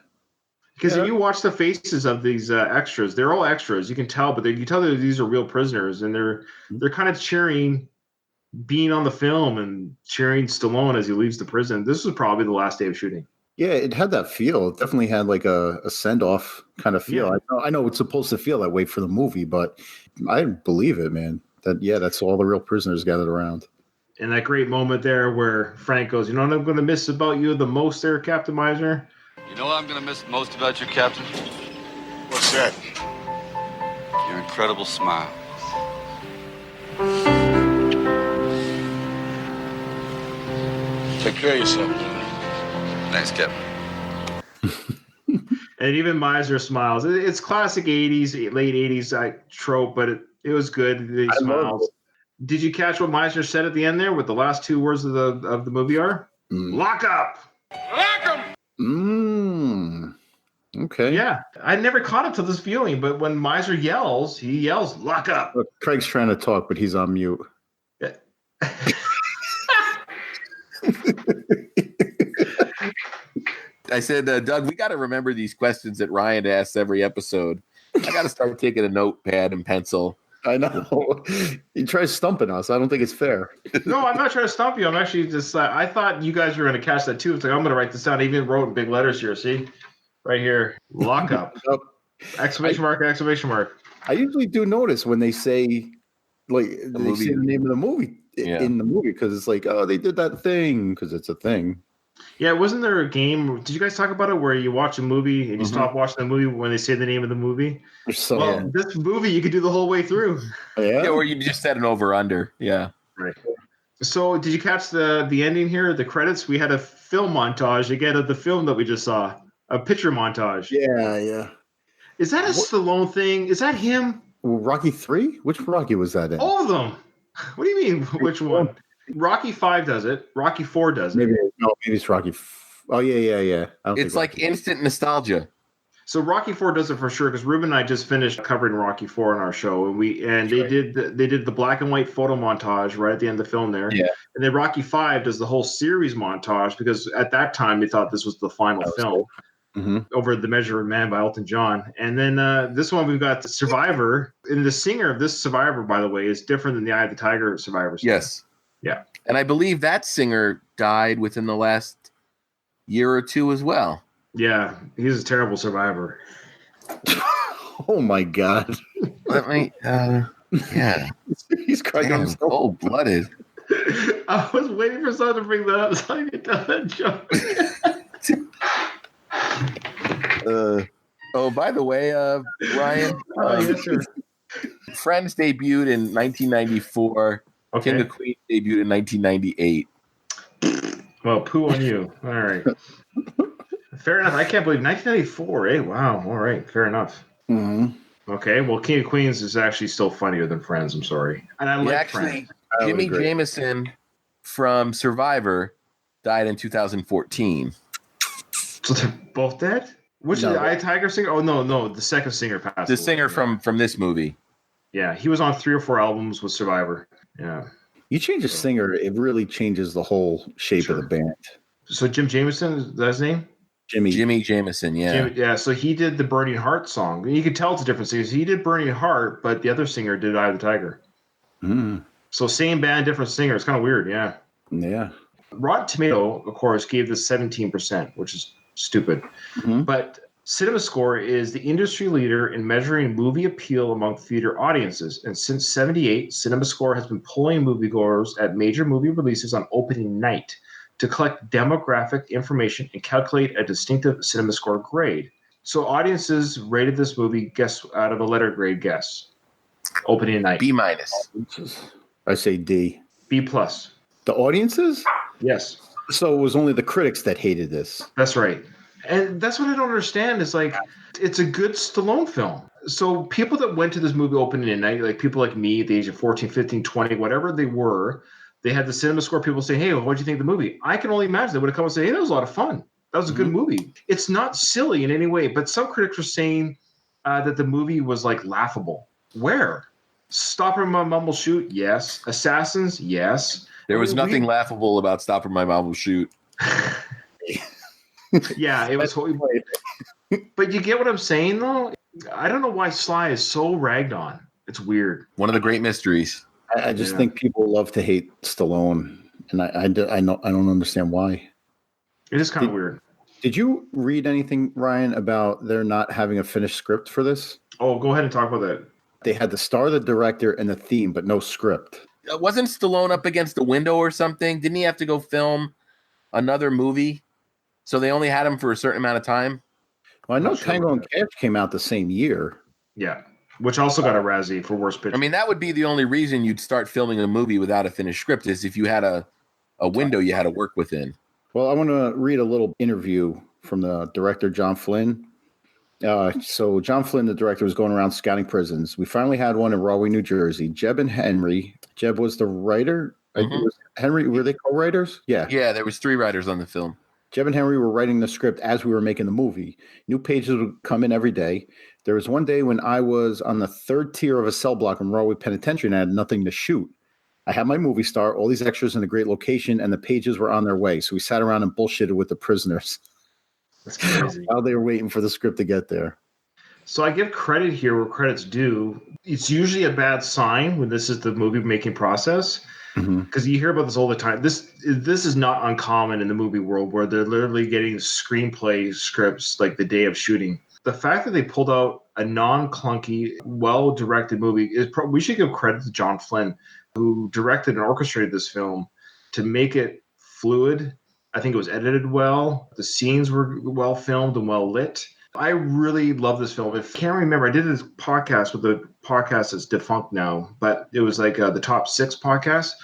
[SPEAKER 1] Because if you watch the faces of these extras, they're all extras. You can tell, but you can tell that these are real prisoners, and they're kind of cheering being on the film and cheering Stallone as he leaves the prison. This was probably the last day of shooting.
[SPEAKER 2] Yeah, it had that feel. It definitely had like a send-off kind of feel. Yeah. I know it's supposed to feel that way for the movie, but I believe it, man. That's all the real prisoners gathered around.
[SPEAKER 1] And that great moment there where Frank goes, what I'm going to miss about you the most there, Captain Meisner?
[SPEAKER 5] You know what I'm going to miss most about you, Captain?
[SPEAKER 6] What's that?
[SPEAKER 5] Your incredible smile.
[SPEAKER 15] Take care of yourself, man.
[SPEAKER 5] Thanks, Captain.
[SPEAKER 1] And even Meisner smiles. It's classic 80s, late 80s trope, but it was good. He smiles. Did you catch what Meisner said at the end there? What the last two words of the movie are? Lock up.
[SPEAKER 14] Lock 'em.
[SPEAKER 2] Okay.
[SPEAKER 1] Yeah, I never caught it to this feeling, but when Meisner yells, he yells, "Lock up."
[SPEAKER 2] Look, Craig's trying to talk, but he's on mute.
[SPEAKER 3] I said, Doug, we got to remember these questions that Ryan asks every episode. I got to start taking a notepad and pencil.
[SPEAKER 2] I know. He tries stumping us. I don't think it's fair.
[SPEAKER 1] No, I'm not trying to stump you. I'm actually just, I thought you guys were going to catch that too. It's like, I'm going to write this down. I even wrote in big letters here. See? Right here. Lock up. Exclamation mark, exclamation mark.
[SPEAKER 2] I usually do notice when they say, like, they say the name of the movie in the movie because it's like, oh, they did that thing because it's a thing.
[SPEAKER 1] Yeah, wasn't there a game? Did you guys talk about it where you watch a movie and you stop watching the movie when they say the name of the movie?
[SPEAKER 2] So,
[SPEAKER 1] this movie you could do the whole way through.
[SPEAKER 3] Yeah, or you just set an over/under. Yeah.
[SPEAKER 1] Right. So, did you catch the ending here? The credits. We had a film montage again of the film that we just saw. A picture montage.
[SPEAKER 2] Yeah.
[SPEAKER 1] Is that a Stallone thing? Is that him?
[SPEAKER 2] Rocky 3? Which Rocky was that in?
[SPEAKER 1] All of them. What do you mean? Which one? Rocky 5 does it. Rocky 4 does it.
[SPEAKER 2] Maybe it's Rocky. Oh yeah.
[SPEAKER 3] It's like instant nostalgia.
[SPEAKER 1] So Rocky 4 does it for sure because Ruben and I just finished covering Rocky 4 on our show, and they did the black and white photo montage right at the end of the film there.
[SPEAKER 2] Yeah.
[SPEAKER 1] And then Rocky 5 does the whole series montage because at that time they thought this was the final film. Over the Measure of Man by Elton John. And then this one we've got Survivor. And the singer of this Survivor, by the way, is different than the Eye of the Tiger Survivor singer.
[SPEAKER 3] Yes.
[SPEAKER 1] Yeah.
[SPEAKER 3] And I believe that singer died within the last year or two as well.
[SPEAKER 1] Yeah. He's a terrible survivor.
[SPEAKER 2] Oh my God.
[SPEAKER 3] Let me yeah.
[SPEAKER 2] He's crying himself.
[SPEAKER 3] Cold-blooded.
[SPEAKER 1] I was waiting for someone to bring that up so I could tell that joke.
[SPEAKER 3] By the way, Ryan,
[SPEAKER 1] yes, sir.
[SPEAKER 3] Friends debuted in 1994.
[SPEAKER 1] Okay.
[SPEAKER 3] King of Queens debuted in 1998.
[SPEAKER 1] Well, poo on you. All right. Fair enough. I can't believe 1994. Hey, wow. All right. Fair enough. Okay. Well, King of Queens is actually still funnier than Friends. I'm sorry. And I like Friends.
[SPEAKER 3] Jimmy Jameson from Survivor died in 2014.
[SPEAKER 1] So they're both dead? Which is the Eye Tiger singer? Oh, no. The second singer passed away.
[SPEAKER 3] The singer from this movie.
[SPEAKER 1] Yeah. He was on 3 or 4 albums with Survivor. Yeah.
[SPEAKER 2] You change a singer, it really changes the whole shape of the band.
[SPEAKER 1] So Jim Jameson, is that his name?
[SPEAKER 3] Jimmy Jameson, yeah.
[SPEAKER 1] Yeah, so he did the Burning Heart song. You can tell it's a different singer. He did Burning Heart, but the other singer did Eye of the Tiger. So same band, different singer. It's kind of weird, yeah.
[SPEAKER 2] Yeah.
[SPEAKER 1] Rotten Tomato, of course, gave this 17%, which is stupid. But CinemaScore is the industry leader in measuring movie appeal among theater audiences. And since 1978, CinemaScore has been polling moviegoers at major movie releases on opening night to collect demographic information and calculate a distinctive CinemaScore grade. So audiences rated this movie, guess out of a letter grade, guess. Opening night.
[SPEAKER 3] B-.
[SPEAKER 2] I say D.
[SPEAKER 1] B+.
[SPEAKER 2] The audiences?
[SPEAKER 1] Yes.
[SPEAKER 2] So it was only the critics that hated this.
[SPEAKER 1] That's right. And that's what I don't understand is like, it's a good Stallone film. So people that went to this movie opening night, like people like me at the age of 14, 15, 20, whatever they were, they had the CinemaScore people say, hey, what'd you think of the movie? I can only imagine they would have come and say, hey, that was a lot of fun. That was a good movie. It's not silly in any way, but some critics were saying that the movie was like laughable. Where? Stopper My Mumble Shoot? Yes. Assassins? Yes.
[SPEAKER 3] There was nothing laughable about Stopper My Mumble Shoot.
[SPEAKER 1] Yeah, it was. But you get what I'm saying, though? I don't know why Sly is so ragged on. It's weird.
[SPEAKER 3] One of the great mysteries.
[SPEAKER 2] I just think people love to hate Stallone, and I don't understand why.
[SPEAKER 1] It is kind of weird.
[SPEAKER 2] Did you read anything, Ryan, about there not having a finished script for this?
[SPEAKER 1] Oh, go ahead and talk about that.
[SPEAKER 2] They had the star, the director, and the theme, but no script.
[SPEAKER 3] Wasn't Stallone up against a window or something? Didn't he have to go film another movie? So they only had him for a certain amount of time?
[SPEAKER 2] Well, I know Tango and Cash came out the same year.
[SPEAKER 1] Yeah, which also got a Razzie for worst picture.
[SPEAKER 3] I mean, that would be the only reason you'd start filming a movie without a finished script is if you had a a window you had to work within.
[SPEAKER 2] Well, I want to read a little interview from the director, John Flynn. So John Flynn, the director, was going around scouting prisons. We finally had one in Rahway, New Jersey. Jeb and Henry. Jeb was the writer. Henry, were they co-writers? Yeah.
[SPEAKER 3] Yeah, there was 3 writers on the film.
[SPEAKER 2] Jeb and Henry were writing the script as we were making the movie. New pages would come in every day. There was one day when I was on the 3rd tier of a cell block in Rahway Penitentiary and I had nothing to shoot. I had my movie star, all these extras in a great location, and the pages were on their way. So we sat around and bullshitted with the prisoners.
[SPEAKER 1] That's crazy.
[SPEAKER 2] While they were waiting for the script to get there.
[SPEAKER 1] So I give credit here where credit's due. It's usually a bad sign when this is the movie making process. Because you hear about this all the time. This is not uncommon in the movie world where they're literally getting screenplay scripts like the day of shooting. The fact that they pulled out a non-clunky, well-directed movie, we should give credit to John Flynn, who directed and orchestrated this film to make it fluid. I think it was edited well. The scenes were well filmed and well lit. I really love this film. If I can't remember, I did this podcast with the podcast that's defunct now, but it was like the top 6 podcast.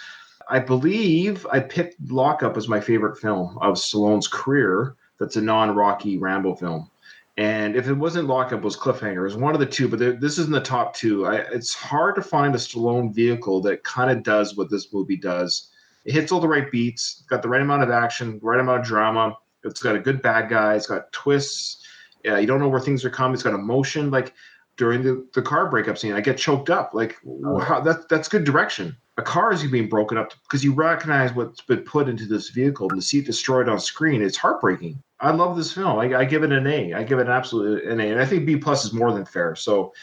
[SPEAKER 1] I believe I picked Lockup as my favorite film of Stallone's career. That's a non-Rocky Rambo film. And if it wasn't Lockup, it was Cliffhanger. It was one of the 2, but this is in the top 2. It's hard to find a Stallone vehicle that kind of does what this movie does. It hits all the right beats. It's got the right amount of action, right amount of drama. It's got a good bad guy. It's got twists. Yeah, you don't know where things are coming. It's got emotion. Like during the car breakup scene, I get choked up. Like, wow, that's good direction. A car is being broken up because you recognize what's been put into this vehicle and to see it destroyed on screen. It's heartbreaking. I love this film. I give it an A. I give it an absolute an A. And I think B+ is more than fair. So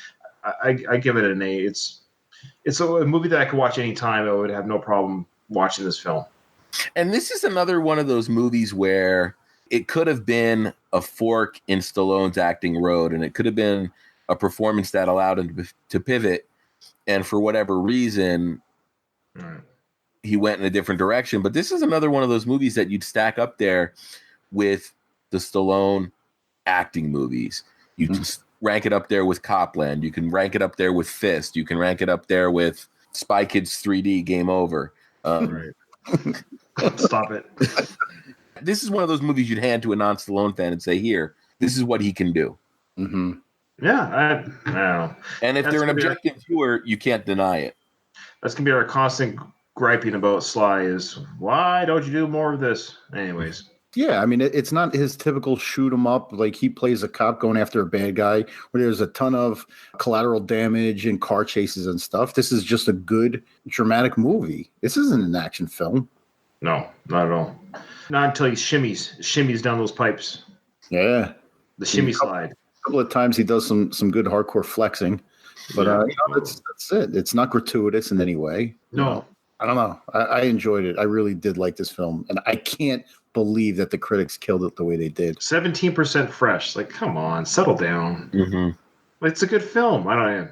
[SPEAKER 1] I give it an A. It's a movie that I could watch anytime. I would have no problem watching this film.
[SPEAKER 3] And this is another one of those movies where it could have been a fork in Stallone's acting road, and it could have been a performance that allowed him to pivot. And for whatever reason, he went in a different direction. But this is another one of those movies that you'd stack up there with the Stallone acting movies. You can rank it up there with Copland. You can rank it up there with Fist. You can rank it up there with Spy Kids 3D Game Over.
[SPEAKER 1] Stop it.
[SPEAKER 3] This is one of those movies you'd hand to a non-Stallone fan and say, here, this is what he can do.
[SPEAKER 1] Yeah, I don't know.
[SPEAKER 3] And if they're an objective viewer, you can't deny it.
[SPEAKER 1] That's going to be our constant griping about Sly is, why don't you do more of this? Anyways.
[SPEAKER 2] Yeah, I mean, it's not his typical shoot 'em up. Like he plays a cop going after a bad guy where there's a ton of collateral damage and car chases and stuff. This is just a good dramatic movie. This isn't an action film.
[SPEAKER 1] No, not at all. Not until he shimmies down those pipes.
[SPEAKER 2] Yeah.
[SPEAKER 1] The shimmy slide.
[SPEAKER 2] A couple of times he does some good hardcore flexing. But that's it. It's not gratuitous in any way.
[SPEAKER 1] No.
[SPEAKER 2] I don't know. I enjoyed it. I really did like this film. And I can't believe that the critics killed it the way they did.
[SPEAKER 1] 17% fresh. Like, come on, settle down. It's a good film.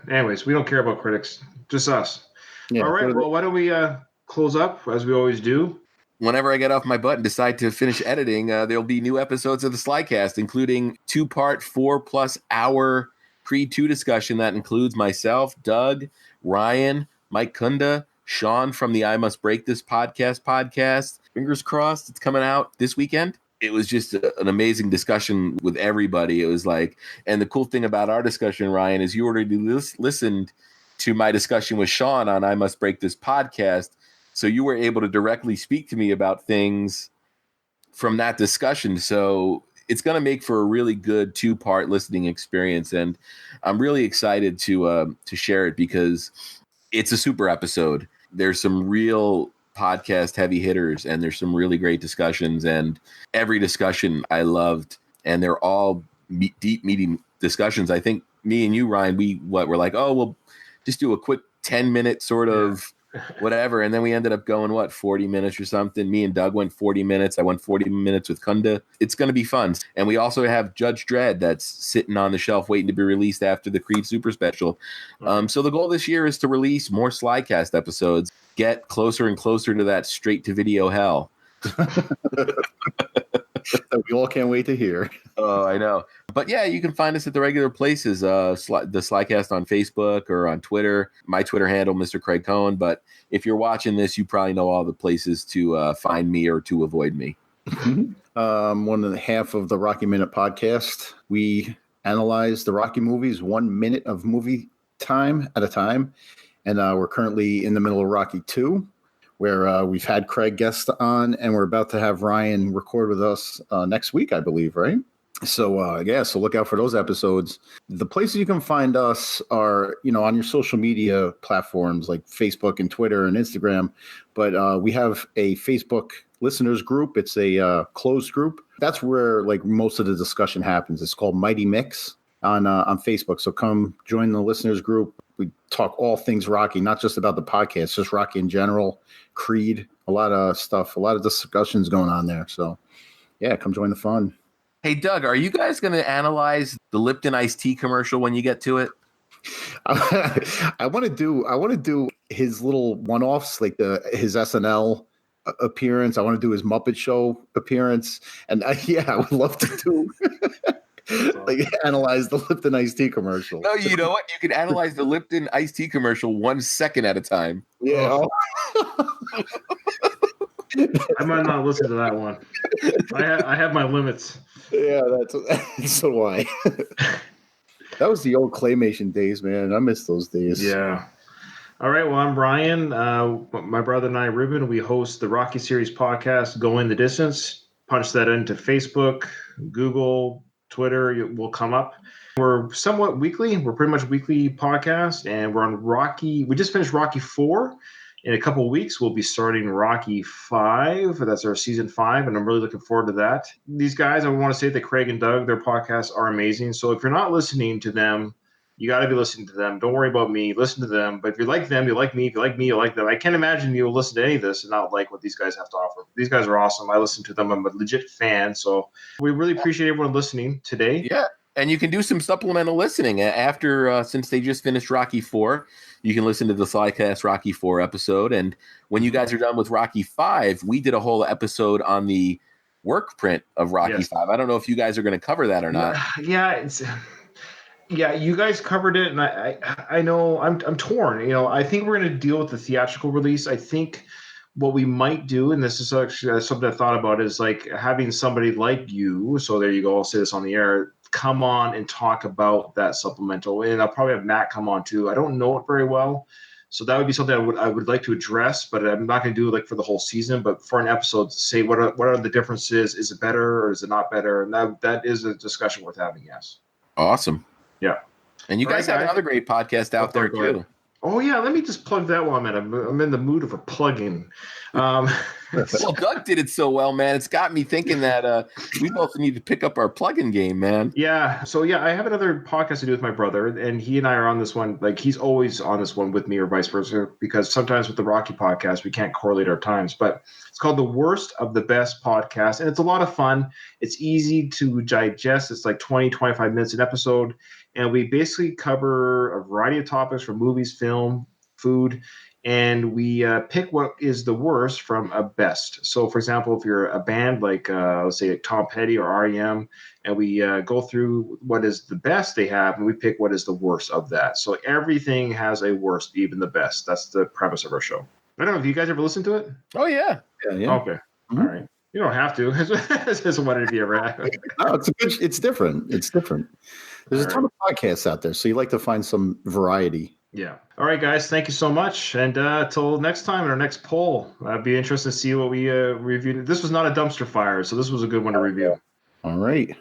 [SPEAKER 1] Anyways, we don't care about critics. Just us. Yeah, all right. Well, why don't we close up as we always do?
[SPEAKER 3] Whenever I get off my butt and decide to finish editing, there'll be new episodes of the SlyCast, including 2-part, 4+ hour Creed 2 discussion that includes myself, Doug, Ryan, Mike Kunda, Sean from the I Must Break This podcast. Fingers crossed it's coming out this weekend. It was just an amazing discussion with everybody. It was like, and the cool thing about our discussion, Ryan, is you already listened to my discussion with Sean on I Must Break This podcast. So you were able to directly speak to me about things from that discussion. So it's going to make for a really good 2-part listening experience. And I'm really excited to share it because it's a super episode. There's some real podcast heavy hitters and there's some really great discussions, and every discussion I loved, and they're all deep, meaty discussions. I think me and you, Ryan, we're like, oh, we'll just do a quick 10-minute sort of whatever. And then we ended up going, 40 minutes or something. Me and Doug went 40 minutes. I went 40 minutes with Kunda. It's going to be fun. And we also have Judge Dredd that's sitting on the shelf waiting to be released after the Creed Super Special. So the goal this year is to release more SlyCast episodes, get closer and closer to that straight to video hell.
[SPEAKER 2] that we all can't wait to hear.
[SPEAKER 3] Oh, I know. But yeah, you can find us at the regular places, the SlyCast on Facebook or on Twitter. My Twitter handle, Mr. Craig Cohen. But if you're watching this, you probably know all the places to find me or to avoid me.
[SPEAKER 2] One and a half of the Rocky Minute podcast. We analyze the Rocky movies 1 minute of movie time at a time. And we're currently in the middle of Rocky 2, where we've had Craig guest on, and we're about to have Ryan record with us next week, I believe, right? So, so look out for those episodes. The places you can find us are, on your social media platforms like Facebook and Twitter and Instagram. But we have a Facebook listeners group. It's a closed group. That's where like most of the discussion happens. It's called Mighty Mix on Facebook. So come join the listeners group. We talk all things Rocky, not just about the podcast, just Rocky in general, Creed, a lot of stuff, a lot of discussions going on there. So, yeah, come join the fun.
[SPEAKER 3] Hey, Doug, are you guys going to analyze the Lipton iced tea commercial when you get to it?
[SPEAKER 2] I want to do his little one-offs, like his SNL appearance. I want to do his Muppet Show appearance, and I would love to do analyze the Lipton iced tea commercial.
[SPEAKER 3] No, you know what? You can analyze the Lipton iced tea commercial 1 second at a time.
[SPEAKER 2] Yeah.
[SPEAKER 1] I might not listen to that one. I have my limits.
[SPEAKER 2] Yeah, that's so why. That was the old claymation days, man. I miss those days.
[SPEAKER 1] Yeah. All right. Well, I'm Brian. My brother and I, Ruben, we host the Rocky Series podcast, Going the Distance. Punch that into Facebook, Google, Twitter. It will come up. We're somewhat weekly. We're pretty much weekly podcast, and we're on Rocky. We just finished Rocky 4. In a couple of weeks, we'll be starting Rocky 5. That's our season 5, and I'm really looking forward to that. These guys, I want to say that Craig and Doug, their podcasts are amazing. So if you're not listening to them, you got to be listening to them. Don't worry about me. Listen to them. But if you like them, you like me. If you like me, you like them. I can't imagine you'll listen to any of this and not like what these guys have to offer. These guys are awesome. I listen to them. I'm a legit fan. So we really appreciate everyone listening today.
[SPEAKER 3] Yeah. And you can do some supplemental listening after, since they just finished Rocky 4. You can listen to the SlyCast Rocky 4 episode. And when you guys are done with Rocky 5, we did a whole episode on the work print of Rocky 5. I don't know if you guys are going to cover that or not.
[SPEAKER 1] Yeah, you guys covered it, and I know I'm torn. I think we're going to deal with the theatrical release. I think what we might do, and this is actually something I thought about, is like having somebody like you. So there you go. I'll say this on the air. Come on and talk about that supplemental, and I'll probably have Matt come on too. I don't know it very well, so that would be something I would like to address, but I'm not going to do it like for the whole season, but for an episode, say what are the differences? Is it better or is it not better? And that is a discussion worth having. Yes.
[SPEAKER 3] Awesome.
[SPEAKER 1] Yeah.
[SPEAKER 3] And you guys have another great podcast out there too.
[SPEAKER 1] Oh yeah, let me just plug that while I'm in the mood of a plug-in.
[SPEAKER 3] Well, Doug did it so well, man. It's got me thinking that we both need to pick up our plug-in game, man.
[SPEAKER 1] Yeah. So I have another podcast to do with my brother, and he and I are on this one. Like he's always on this one with me, or vice versa, because sometimes with the Rocky podcast we can't correlate our times. But it's called The Worst of the Best Podcast, and it's a lot of fun. It's easy to digest. It's like 20, 25 minutes an episode. And we basically cover a variety of topics from movies, film, food, and we pick what is the worst from a best. So, for example, if you're a band like, let's say, Tom Petty or REM, and we go through what is the best they have, and we pick what is the worst of that. So everything has a worst, even the best. That's the premise of our show. I don't know. Have you guys ever listened to it?
[SPEAKER 3] Oh, yeah.
[SPEAKER 2] Yeah.
[SPEAKER 1] Okay. Mm-hmm. All right. You don't have to. Just wondered if you ever have.
[SPEAKER 2] No, it's different. It's different. There's a ton of podcasts out there, so you like to find some variety.
[SPEAKER 1] Yeah. All right, guys. Thank you so much. And till next time in our next poll, I'd be interested to see what we reviewed. This was not a dumpster fire, so this was a good one to review.
[SPEAKER 2] All right.